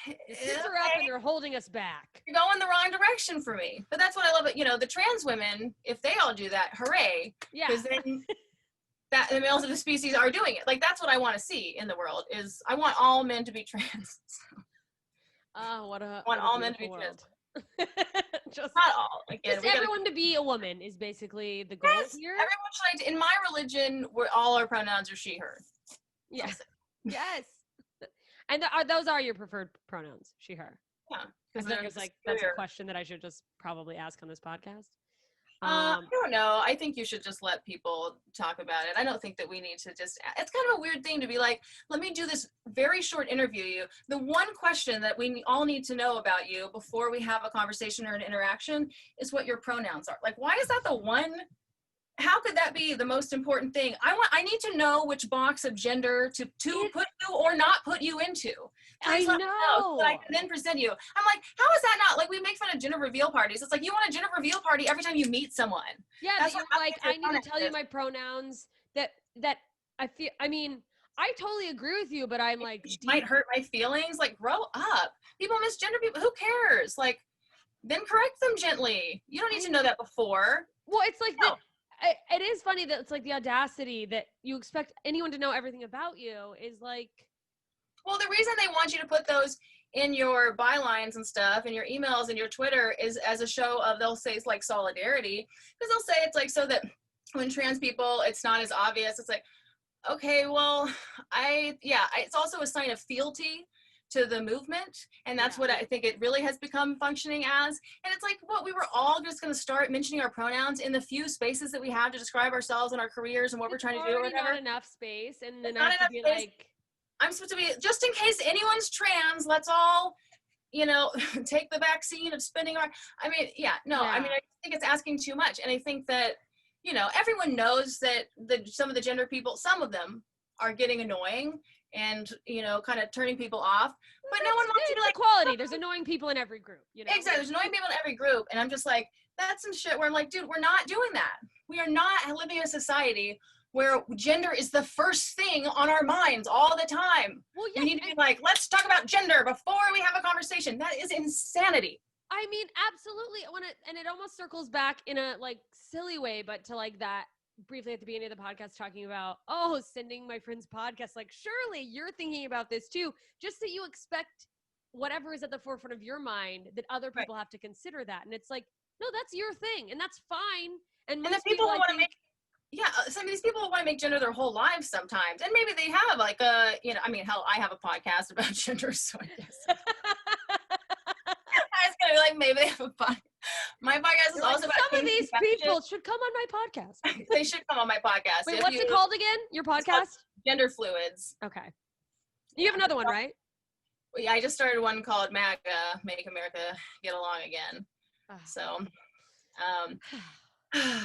tits are up and they're holding us back. You're going the wrong direction for me. But that's what I love. You know, the trans women, if they all do that, hooray. Yeah. Because then that the males of the species are doing it. Like, that's what I want to see in the world, is I want all men to be trans. I want all men to be trans. Just not all. Again, just everyone to be a woman is basically the goal here. Everyone should. In my religion, all our pronouns are she, her. Yes. Yes. And those are your preferred pronouns, she, her. Yeah. Because there's like, that's a question that I should just probably ask on this podcast. I don't know. I think you should just let people talk about it. I don't think that we need to just, it's kind of a weird thing to be like, let me do this very short interview you. The one question that we all need to know about you before we have a conversation or an interaction is what your pronouns are. Like, why is that the one? How could that be the most important thing? I need to know which box of gender to put you or not put you into. I know. So that I can then present you. I'm like, how is that not, like, we make fun of gender reveal parties. It's like, you want a gender reveal party every time you meet someone. Yeah, that's but you're like, I need to tell you my pronouns that I feel, I mean, I totally agree with you, but I'm like, it might hurt my feelings. Like, grow up. People misgender people. Who cares? Like, then correct them gently. You don't need to know that before. Well, it's like, it is funny that it's like the audacity that you expect anyone to know everything about you is like. Well, the reason they want you to put those in your bylines and stuff and your emails and your Twitter is as a show of, they'll say it's like solidarity, because they'll say it's like so that when trans people, it's not as obvious. It's like, okay, well, it's also a sign of fealty to the movement, and that's what I think it really has become functioning as. And it's like, what, we were all just going to start mentioning our pronouns in the few spaces that we have to describe ourselves and our careers and what we're trying to do or whatever. Not enough space, and then not I have to be space. like, I'm supposed to be, just in case anyone's trans, let's all, take the vaccine of spending our, I mean, I think it's asking too much. And I think that, everyone knows that some of the gender people, some of them are getting annoying and, kind of turning people off, but no one wants to be like equality. There's annoying people in every group, Exactly. There's annoying people in every group. And I'm just like, that's some shit where I'm like, dude, we're not doing that. We are not living in a society where gender is the first thing on our minds all the time. Well, yes, we need to be like, let's talk about gender before we have a conversation. That is insanity. I mean, absolutely. And it almost circles back in a like silly way, but to like that briefly at the beginning of the podcast talking about, sending my friends podcasts, like, surely you're thinking about this too, just that you expect whatever is at the forefront of your mind that other people have to consider that. And it's like, no, that's your thing. And that's fine. And most the people who want to make, some of these people want to make gender their whole lives sometimes. And maybe they have like hell, I have a podcast about gender, so I guess. I was going to be like, maybe they have a podcast. My podcast is also about some of these people should come on my podcast. They should come on my podcast. Wait, what's it called again? Your podcast? Gender Fluids. Okay. You have another one, right? Yeah, I just started one called MAGA, Make America Get Along Again. So,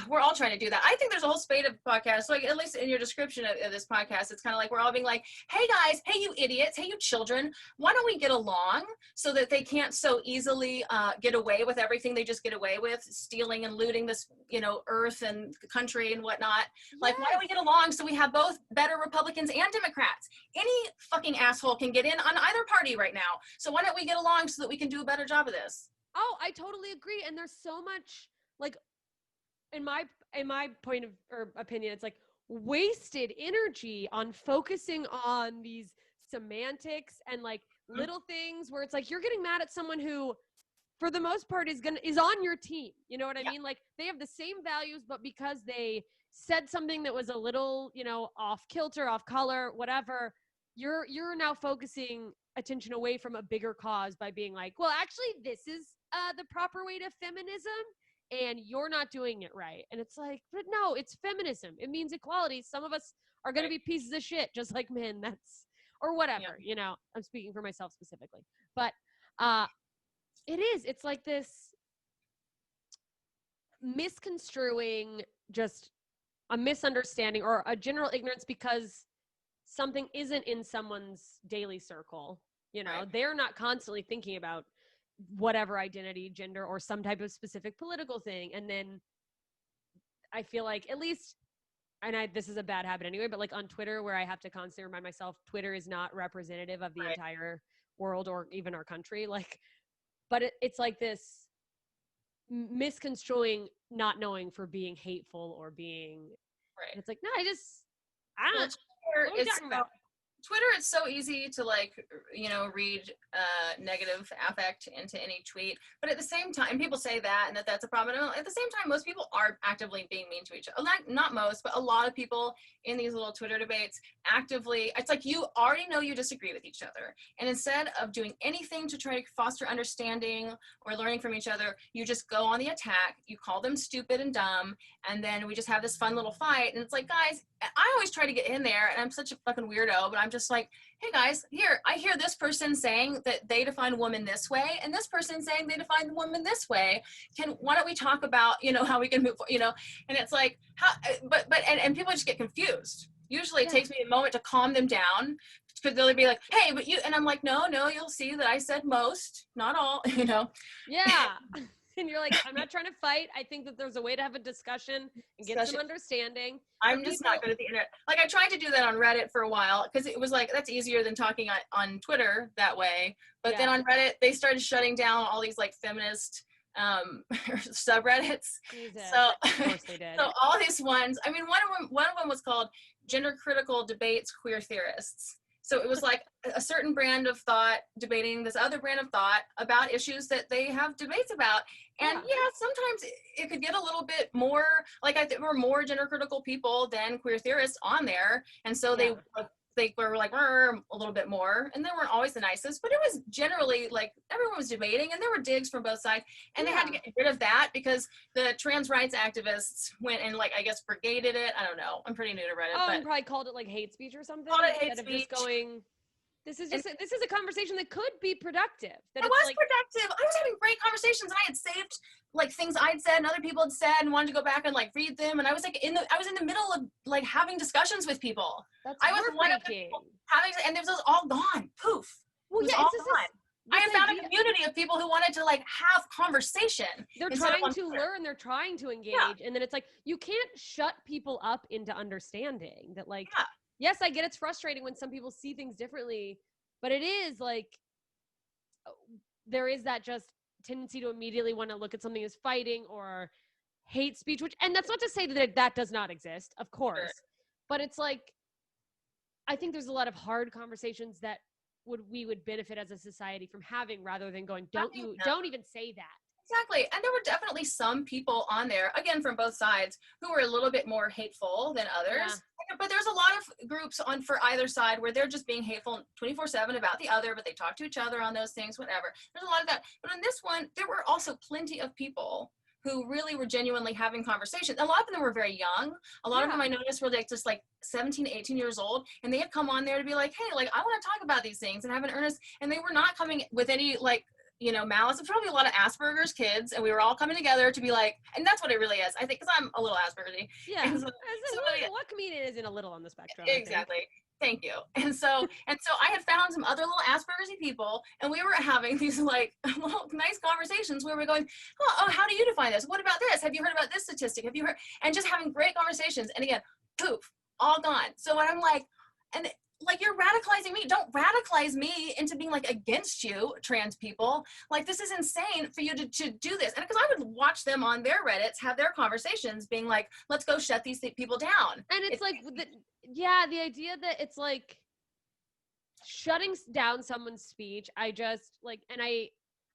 we're all trying to do that. I think there's a whole spate of podcasts, like at least in your description of this podcast, it's kind of like we're all being like, hey guys, hey you idiots, hey you children, why don't we get along so that they can't so easily get away with everything they just get away with, stealing and looting this, earth and country and whatnot. Like, why don't we get along so we have both better Republicans and Democrats? Any fucking asshole can get in on either party right now. So why don't we get along so that we can do a better job of this? Oh, I totally agree. And there's so much, like, in my point of or opinion, it's like wasted energy on focusing on these semantics and like little things where it's like you're getting mad at someone who for the most part is on your team. You know what I mean? Like they have the same values, but because they said something that was a little, off kilter, off color, whatever, you're now focusing attention away from a bigger cause by being like, well, actually this is the proper way to feminism. And you're not doing it right. And it's like, but no, it's feminism. It means equality. Some of us are going to be pieces of shit, just like men. Or whatever, I'm speaking for myself specifically. But it's like this misconstruing, just a misunderstanding or a general ignorance because something isn't in someone's daily circle. They're not constantly thinking about whatever identity, gender, or some type of specific political thing. And then I feel like at least, and this is a bad habit anyway, but like on Twitter where I have to constantly remind myself, Twitter is not representative of the entire world or even our country. Like, but it's like this misconstruing, not knowing for being hateful or being, it's like, no, I don't know. What are we talking about? Twitter, it's so easy to read negative affect into any tweet. But at the same time, people say that and that's a problem. And at the same time, most people are actively being mean to each other. Not most, but a lot of people in these little Twitter debates actively, it's like you already know you disagree with each other. And instead of doing anything to try to foster understanding or learning from each other, you just go on the attack. You call them stupid and dumb. And then we just have this fun little fight. And it's like, guys, I always try to get in there and I'm such a fucking weirdo, but I'm just like, hey guys, I hear this person saying that they define woman this way and this person saying they define woman this way. Why don't we talk about, how we can move, and it's like, and people just get confused. Usually it takes me a moment to calm them down because they'll be like, hey, but you, and I'm like, no, you'll see that I said most, not all, Yeah. And you're like, I'm not trying to fight. I think that there's a way to have a discussion and get some understanding. I'm just not good at the internet. Like I tried to do that on Reddit for a while because it was like, that's easier than talking on Twitter that way. But then on Reddit, they started shutting down all these like feminist subreddits. Jesus. So, of course they did. So all these ones, I mean, one of them was called Gender Critical Debates Queer Theorists. So it was like a certain brand of thought debating this other brand of thought about issues that they have debates about. And sometimes it could get a little bit more, like there were more gender critical people than queer theorists on there. And so they were like a little bit more, and they weren't always the nicest, but it was generally like everyone was debating and there were digs from both sides, and they had to get rid of that because the trans rights activists went and like, I guess, brigaded it. I don't know. I'm pretty new to Reddit. And probably called it like hate speech or something. Called it hate instead speech. Of just going, this is a conversation that could be productive. That it was like, productive. I was having great conversations, and I had saved like things I'd said and other people had said and wanted to go back and like read them. And I was like in the middle of like having discussions with people. I was one of the people having, and there's all gone. Poof. Well, all gone. I had found a community of people who wanted to like have conversation. They're trying to learn, they're trying to engage. And then it's like, you can't shut people up into understanding that like, yes, I get it's frustrating when some people see things differently, but it is like, there is that just tendency to immediately want to look at something as fighting or hate speech, and that's not to say that does not exist, of course, but it's like, I think there's a lot of hard conversations that we would benefit as a society from having, rather than going, don't even say that. Exactly. And there were definitely some people on there, again, from both sides, who were a little bit more hateful than others. But there's a lot of groups for either side where they're just being hateful 24/7 about the other, but they talk to each other on those things, whatever. There's a lot of that. But on this one, there were also plenty of people who really were genuinely having conversations. A lot of them were very young. A lot of them I noticed were like just like 17, 18 years old. And they had come on there to be like, hey, like, I want to talk about these things and have an earnest. And they were not coming with any like, malice. It's probably a lot of Asperger's kids, and we were all coming together to be like, and that's what it really is, I think, because I'm a little Asperger-y. Yeah. What comedian isn't a little on the spectrum? Exactly. Thank you. And so I had found some other little Asperger's people, and we were having these like little nice conversations where we're going, oh, how do you define this? What about this? Have you heard about this statistic? Have you heard? And just having great conversations. And again, poof, all gone. So when I'm like, and like, you're radicalizing me. Don't radicalize me into being like against you, trans people. Like, this is insane for you to do this. And because I would watch them on their Reddits have their conversations being like, let's go shut these people down. And it's like, the idea that it's like shutting down someone's speech. I just like, and I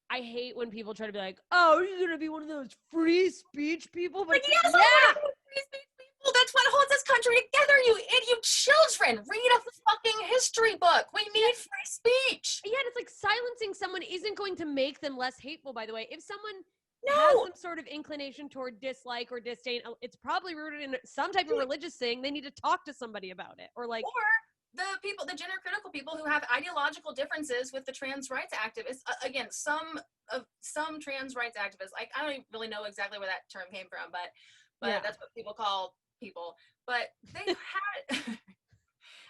hate when people try to be like, oh, you're going to be one of those free speech people. But yes, free speech people. That's what holds this country together, you children. Read a fucking history book. We need free speech. Yeah, it's like silencing someone isn't going to make them less hateful, by the way. If someone has some sort of inclination toward dislike or disdain, it's probably rooted in some type of religious thing. They need to talk to somebody about it. Or the gender critical people who have ideological differences with the trans rights activists. Again, some trans rights activists, I don't really know exactly where that term came from, but that's what people call people. But they had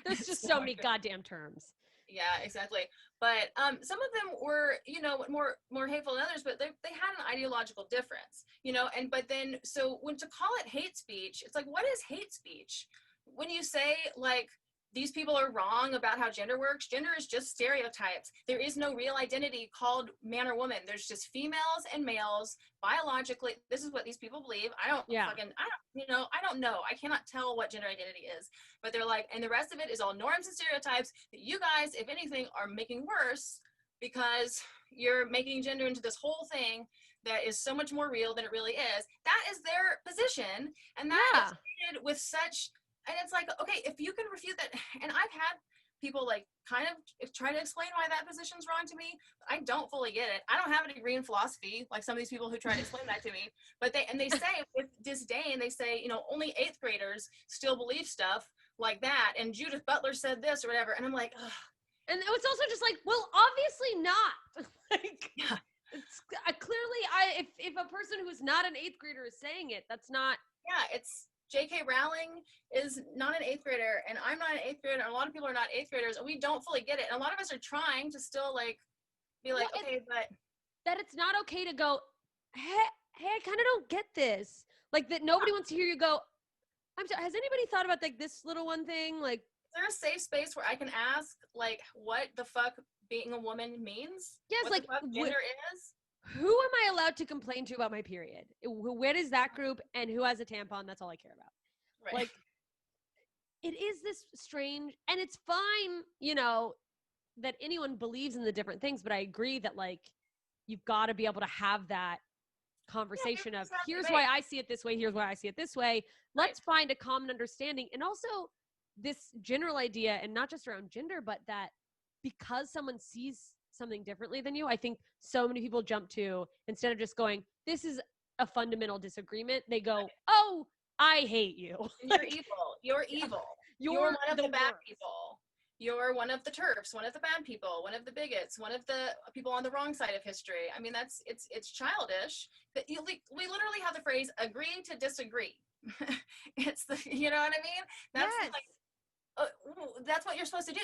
there's just so many goddamn terms. Yeah, exactly. But some of them were, more hateful than others, but they had an ideological difference, but then, so when to call it hate speech, it's like, what is hate speech? When you say like, these people are wrong about how gender works. Gender is just stereotypes. There is no real identity called man or woman. There's just females and males biologically. This is what these people believe. I don't know. I cannot tell what gender identity is, but they're like, and the rest of it is all norms and stereotypes that you guys, if anything, are making worse because you're making gender into this whole thing that is so much more real than it really is. That is their position. And that is treated with such. And it's like, okay, if you can refute that, and I've had people like kind of try to explain why that position's wrong to me, but I don't fully get it. I don't have a degree in philosophy, like some of these people who try to explain that to me, but they say with disdain, they say, only 8th graders still believe stuff like that, and Judith Butler said this or whatever, and I'm like, ugh. And it's also just like, well, obviously not. Like, it's clearly, if a person who's not an 8th grader is saying it, that's not. Yeah, it's. J.K. Rowling is not an 8th grader, and I'm not an 8th grader, and a lot of people are not 8th graders, and we don't fully get it. And a lot of us are trying to still be like, okay, but that it's not okay to go, hey, I kind of don't get this. Like that nobody wants to hear you go, I'm sorry, has anybody thought about like this little one thing? Like, is there a safe space where I can ask like what the fuck being a woman means? Yes, what like the fuck gender is? Who am I allowed to complain to about my period? What is that group, and who has a tampon? That's all I care about. Right. Like, it is this strange, and it's fine, you know, that anyone believes in the different things, but I agree that like you've got to be able to have that conversation of here's why I see it this way, here's why I see it this way. Let's find a common understanding. And also this general idea, and not just around gender, but that because someone sees something differently than you, I think so many people jump to, instead of just going, this is a fundamental disagreement, they go, oh, I hate you. You're evil. You're evil. You're one of the bad people. You're one of the TERFs, one of the bad people, one of the bigots, one of the people on the wrong side of history. I mean, it's childish. But we literally have the phrase "agree to disagree." It's the, you know what I mean? That's that's what you're supposed to do.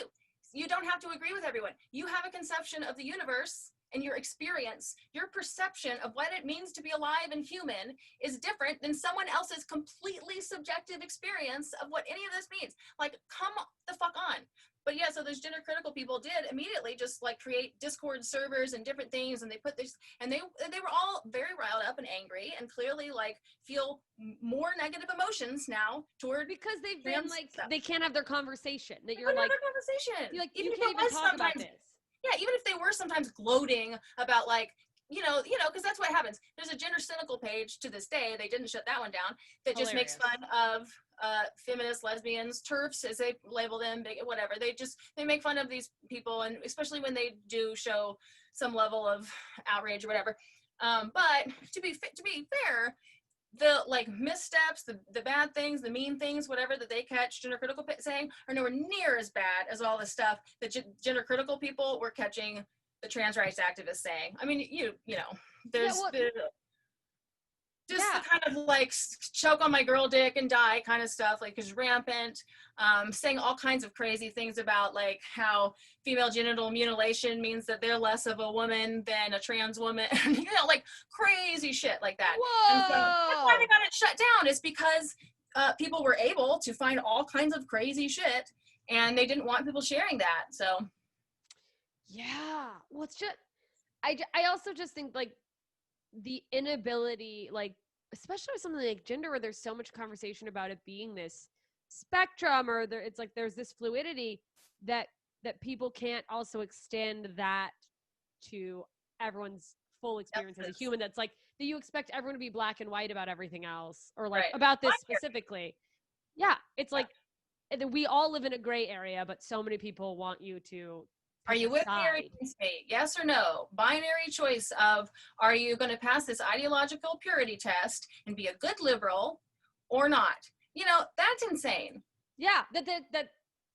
You don't have to agree with everyone. You have a conception of the universe and your experience, your perception of what it means to be alive and human is different than someone else's completely subjective experience of what any of this means. Like, come the fuck on. But yeah, so those gender critical people did immediately just like create Discord servers and different things, and they put this, and they were all very riled up and angry, and clearly like feel more negative emotions now toward, because they've been like stuff. They can't have their conversation. That you're like, conversation. You're like, even you if can't it even was talk about this. Yeah, even if they were sometimes gloating about like, you know, because that's what happens. There's a gender cynical page to this day. They didn't shut that one down. That just makes fun of feminists, lesbians, TERFs, as they label them, whatever. They make fun of these people, and especially when they do show some level of outrage or whatever. But to be fair, the like missteps, the bad things, the mean things, whatever that they catch gender critical saying are nowhere near as bad as all the stuff that gender critical people were catching the trans rights activists saying. I mean, you know, there's the kind of like choke on my girl dick and die kind of stuff, like is rampant, saying all kinds of crazy things about like how female genital mutilation means that they're less of a woman than a trans woman, you know, like crazy shit like that. Whoa. And so that's why they got it shut down, is because people were able to find all kinds of crazy shit, and they didn't want people sharing that. So yeah, well, it's just I also just think like the inability, like especially with something like gender, where there's so much conversation about it being this spectrum, or it's like there's this fluidity that people can't also extend that to everyone's full experience as a human. That's like that you expect everyone to be black and white about everything else, or like about this specifically. Yeah, it's like we all live in a gray area, but so many people want you to. Are you with me or against me? Yes or no? Binary choice of, are you going to pass this ideological purity test and be a good liberal or not? You know, that's insane. Yeah, that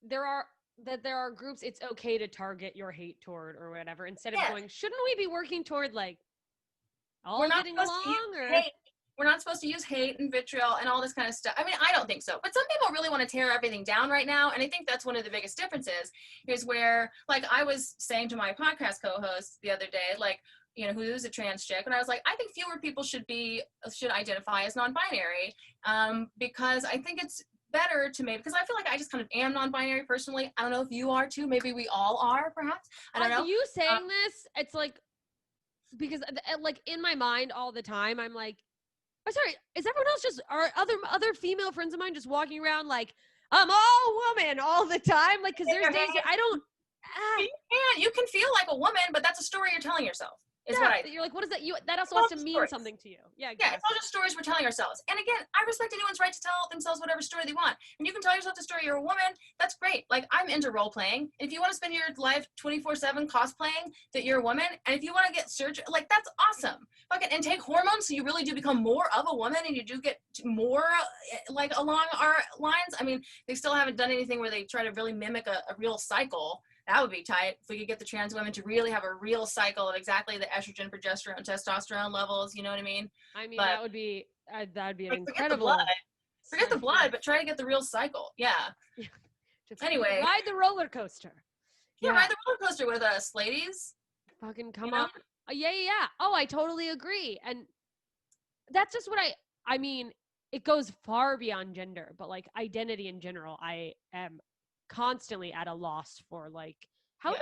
there are groups it's okay to target your hate toward or whatever, instead of going, shouldn't we be working toward like all getting along? Or hate. We're not supposed to use hate and vitriol and all this kind of stuff. I mean, I don't think so. But some people really want to tear everything down right now. And I think that's one of the biggest differences, is where, like I was saying to my podcast co-host the other day, like, you know, who's a trans chick. And I was like, I think fewer people should identify as non-binary, because I think it's better to because I feel like I just kind of am non-binary personally. I don't know if you are too. Maybe we all are, perhaps. I don't know. You saying this, it's like, because like in my mind all the time, I'm like, I'm sorry, is everyone else just, are other female friends of mine just walking around like, I'm all woman all the time? Like, because there's days I don't. You can feel like a woman, but that's a story you're telling yourself. You're like, what is that? That also has to mean something to you. Yeah, it's all just stories we're telling ourselves. And again, I respect anyone's right to tell themselves whatever story they want. And you can tell yourself the story you're a woman. That's great. Like, I'm into role playing. If you want to spend your life 24/7 cosplaying that you're a woman, and if you want to get surgery, like, that's awesome. And take hormones so you really do become more of a woman, and you do get more like along our lines. I mean, they still haven't done anything where they try to really mimic a real cycle. That would be tight if we could get the trans women to really have a real cycle of exactly the estrogen, progesterone, testosterone levels. You know what I mean? I mean, that would be incredible. Forget the blood, but try to get the real cycle. Yeah. Anyway, ride the roller coaster. Yeah, ride the roller coaster with us, ladies. Fucking come on. Yeah. Oh, I totally agree. And that's just what I mean, it goes far beyond gender, but like identity in general, I am constantly at a loss for like, I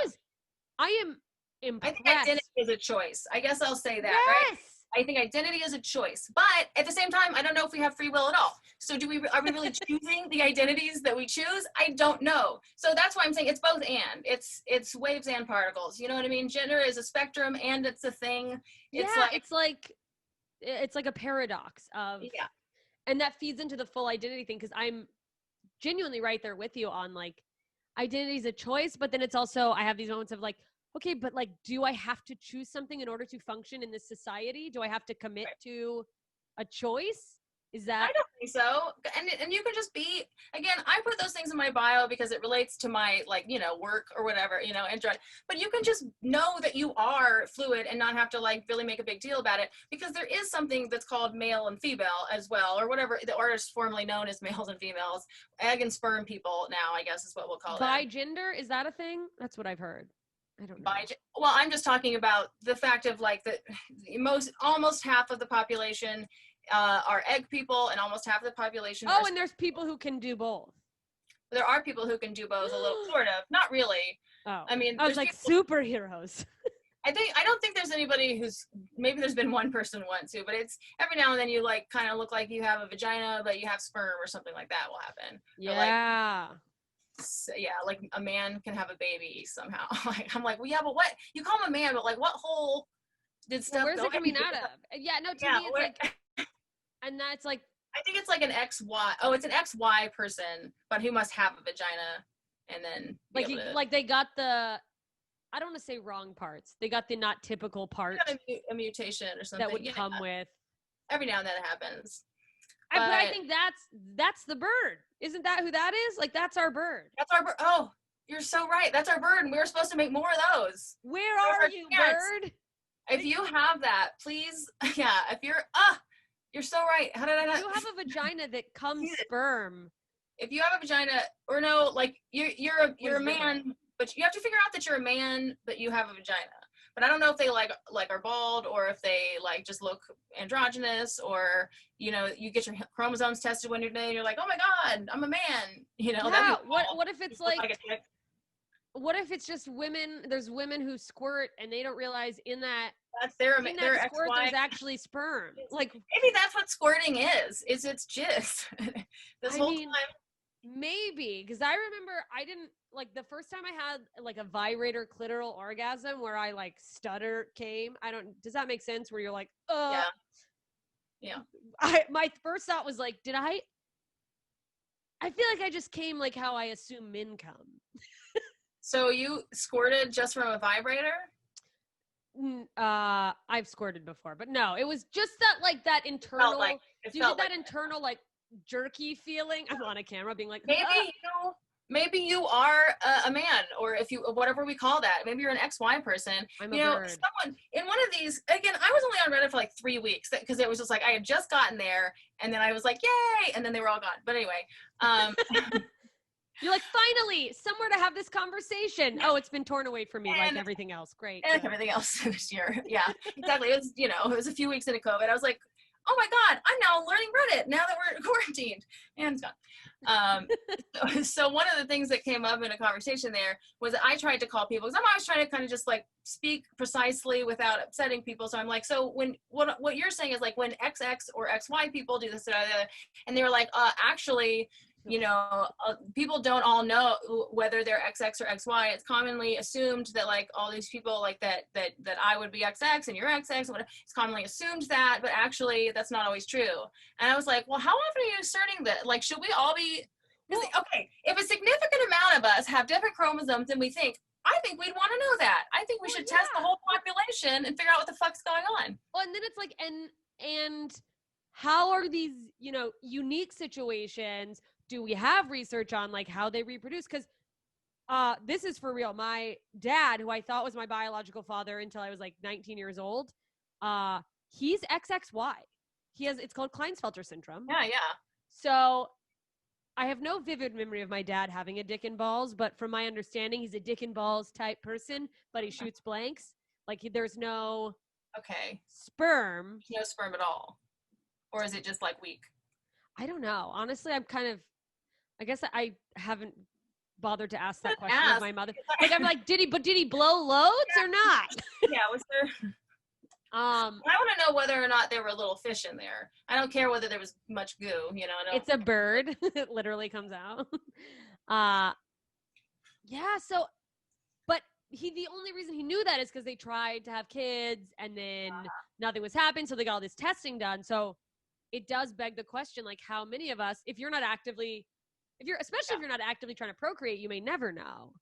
am impressed. I think identity is a choice. I guess I'll say that, right? I think identity is a choice, but at the same time, I don't know if we have free will at all. So are we really choosing the identities that we choose? I don't know. So that's why I'm saying it's both and. It's waves and particles. You know what I mean? Gender is a spectrum and it's a thing. It's like a paradox of, yeah. and that feeds into the full identity thing, because I'm genuinely right there with you on like identity is a choice, but then it's also, I have these moments of like, okay, but like, do I have to choose something in order to function in this society? Do I have to commit to a choice? Is that? I don't think so. And you can just be, again, I put those things in my bio because it relates to my like, you know, work or whatever, you know, but you can just know that you are fluid and not have to like really make a big deal about it, because there is something that's called male and female as well, or whatever the artists formerly known as males and females, egg and sperm people now, I guess is what we'll call Bi them. gender, is that a thing? That's what I've heard. I don't know. Well, I'm just talking about the fact of like almost half of the population are egg people, and almost half of the population. Oh, and there's people who can do both. There are people who can do both, a little, sort of, not really. Oh, I mean, I was like superheroes. I don't think there's anybody maybe there's been one person once too, but it's every now and then you like kind of look like you have a vagina, but you have sperm or something like that will happen. Yeah. Like a man can have a baby somehow. Like I'm like, well, yeah, but what you call him a man, but like what hole did stuff? Where's it coming out of? Yeah, no, to me it's like, and that's like, I think it's like an XY. Oh, it's an XY person, but who must have a vagina, and then like they got the, I don't want to say wrong parts. They got the not typical part. A mutation or something that would come with. Every now and then it happens. But I think that's the bird. Isn't that who that is? Like that's our bird. That's our bird. Oh, you're so right. That's our bird, and we were supposed to make more of those. Where are you, bird? If you have that, please. Yeah. If you're so right. How did I not? You have a vagina that comes sperm. If you have a vagina, or no, like you're a man, but you have to figure out that you're a man, but you have a vagina. But I don't know if they like are bald, or if they like just look androgynous, or you know, you get your chromosomes tested when you're new and you're like, oh my god, I'm a man. You know, yeah. What if it's like what if it's just women? There's women who squirt and they don't realize in that their squirt there's actually sperm. Like maybe that's what squirting is. It's jizz. Time. Maybe, because I remember I didn't like the first time I had like a vibrator clitoral orgasm where I like stutter came. Does that make sense? Where you're like, yeah. My first thought was like, I feel like I just came like how I assume men come. So you squirted just from a vibrator? I've squirted before, but no, it was just that internal. Internal like jerky feeling. I'm on a camera being like, maybe you are a man, or if you whatever we call that. Maybe you're an XY person. I'm a bird. Someone in one of these. Again, I was only on Reddit for like 3 weeks because it was just like I had just gotten there, and then I was like, yay, and then they were all gone. But anyway. You're like, finally, somewhere to have this conversation. Oh, it's been torn away from me like everything else. Great. And like everything else this year. Yeah, exactly. It was a few weeks into COVID. I was like, oh my God, I'm now learning Reddit now that we're quarantined. And it's gone. So one of the things that came up in a conversation there was that I tried to call people, because I'm always trying to kind of just like speak precisely without upsetting people. So I'm like, so when what you're saying is like when XX or XY people do this, and they were like, actually, people don't all know whether they're XX or XY. It's commonly assumed that like all these people like that I would be XX and you're XX. It's commonly assumed that, but actually that's not always true. And I was like, well, how often are you asserting that? Like, should we all be? Okay, if a significant amount of us have different chromosomes than we think, I think we'd want to know that. I think we should test the whole population and figure out what the fuck's going on. Well, and then it's like, and how are these, unique situations? Do we have research on like how they reproduce? Because this is for real. My dad, who I thought was my biological father until I was like 19 years old, he's XXY. It's called Klinefelter syndrome. Yeah. So I have no vivid memory of my dad having a dick and balls, but from my understanding, he's a dick and balls type person, but he shoots blanks. Like there's no sperm. No sperm at all. Or is it just like weak? I don't know. Honestly, I guess I haven't bothered to ask that question of my mother. Like I'm like, did he blow loads or not? Yeah, was there? I want to know whether or not there were little fish in there. I don't care whether there was much goo, you know. It's a bird. It literally comes out. Yeah, so but the only reason he knew that is because they tried to have kids and then nothing was happening, so they got all this testing done. So it does beg the question, like, how many of us, if you're not actively trying to procreate, you may never know.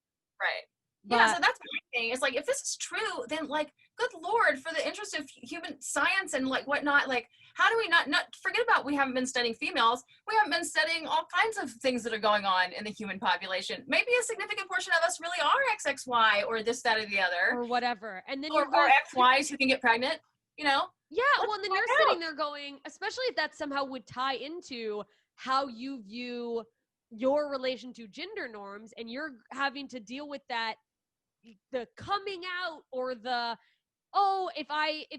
Right. But, yeah, so that's my thing. It's like, if this is true, then like, good Lord, for the interest of human science and like whatnot, like, how do we not forget about, we haven't been studying females. We haven't been studying all kinds of things that are going on in the human population. Maybe a significant portion of us really are XXY or this, that, or the other. or whatever. And then or XYs who can get pregnant, you know? Yeah, well, and then you're sitting there going, especially if that somehow would tie into how you view your relation to gender norms, and you're having to deal with that, the coming out, or the, oh, if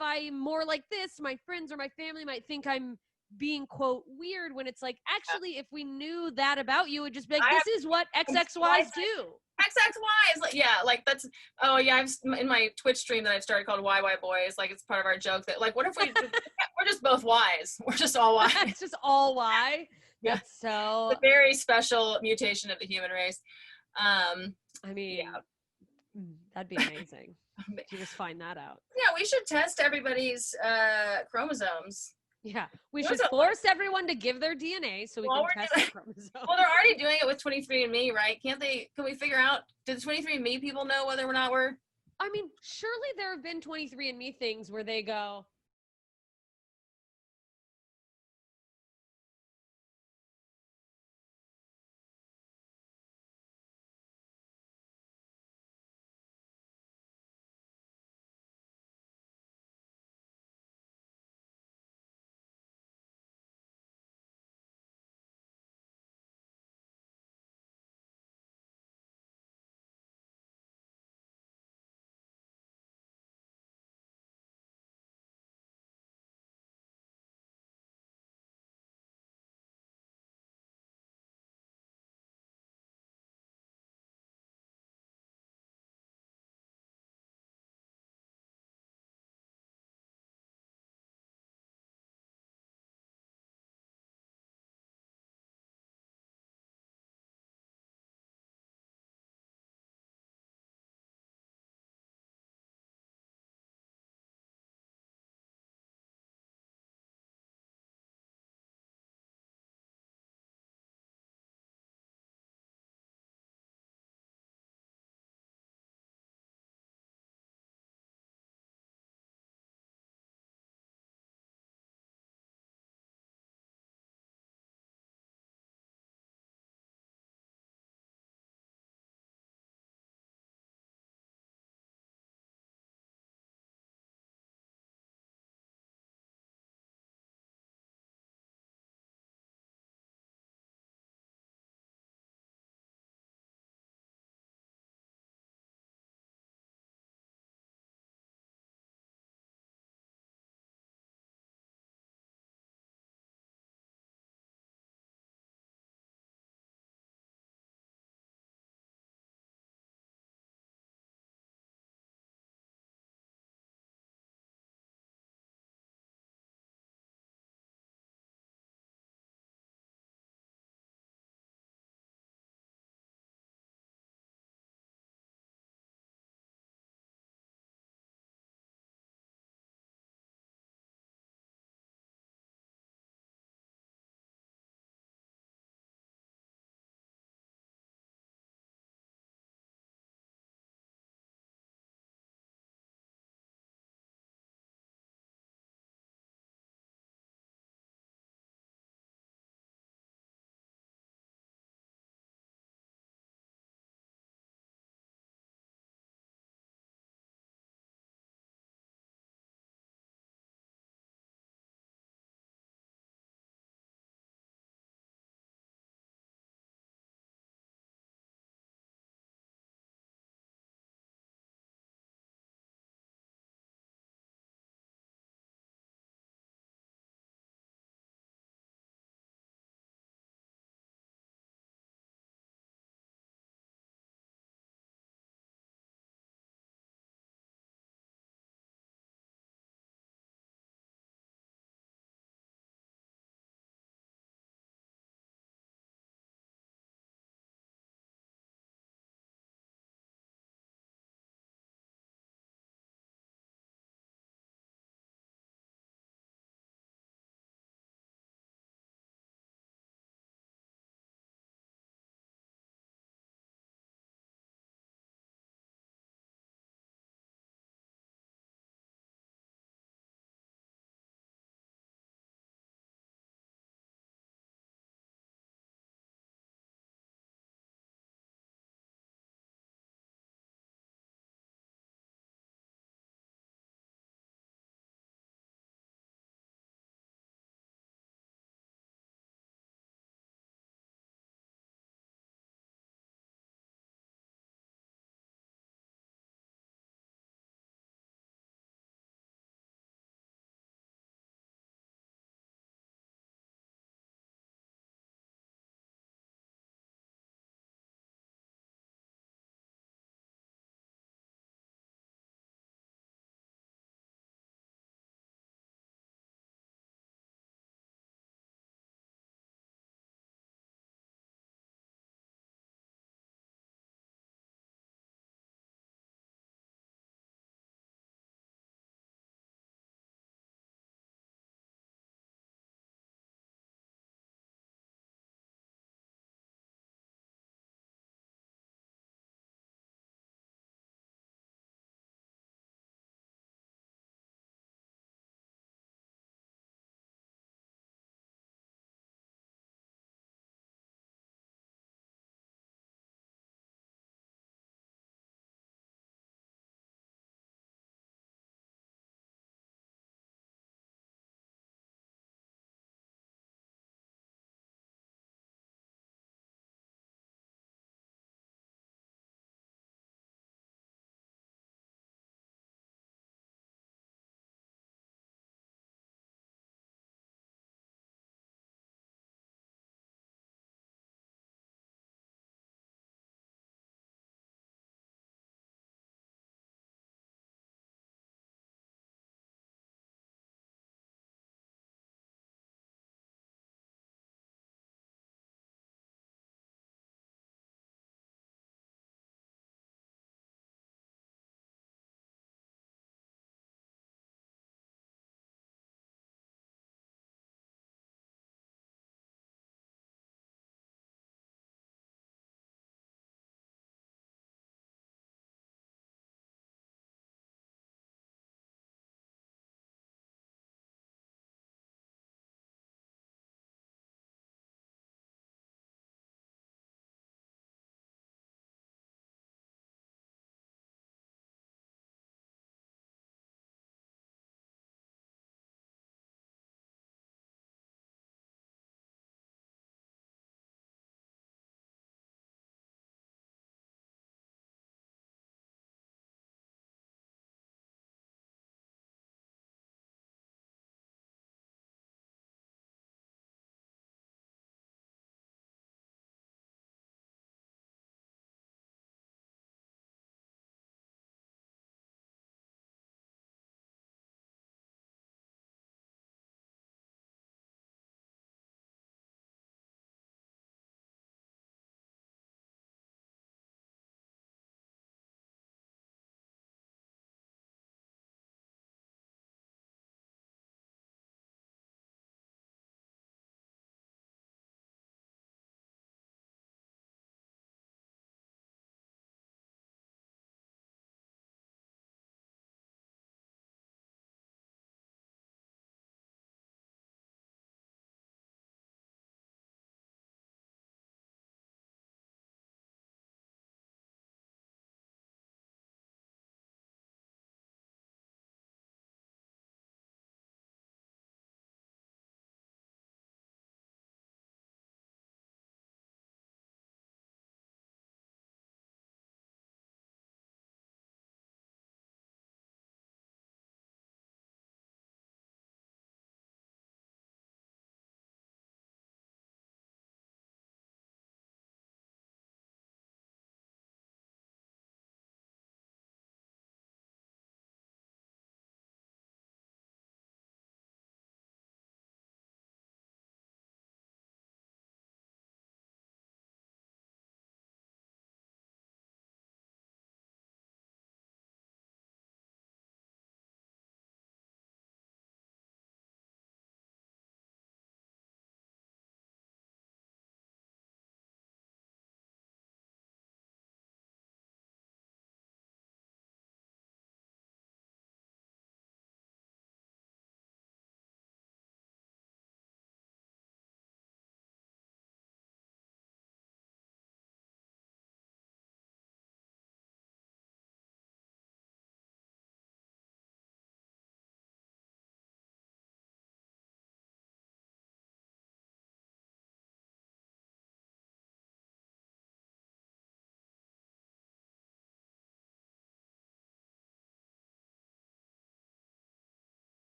I'm more like this, my friends or my family might think I'm being, quote, weird, when it's like, actually, if we knew that about you, it would just be like, this is what XXYs do. XXY is like, yeah, like that's, oh yeah, I've in my Twitch stream that I've started called YY Boys, like it's part of our joke that like, what if we're just both Ys, we're just all Y. It's just all Y. Yeah. That's so, it's a very special mutation of the human race. I mean, that'd be amazing. You just find that out. Yeah, we should test everybody's chromosomes. Yeah, we should force everyone to give their DNA so we can test the chromosomes. Well, they're already doing it with 23andMe, right? Can we figure out, do the 23andMe people know whether or not we're... I mean, surely there have been 23andMe things where they go,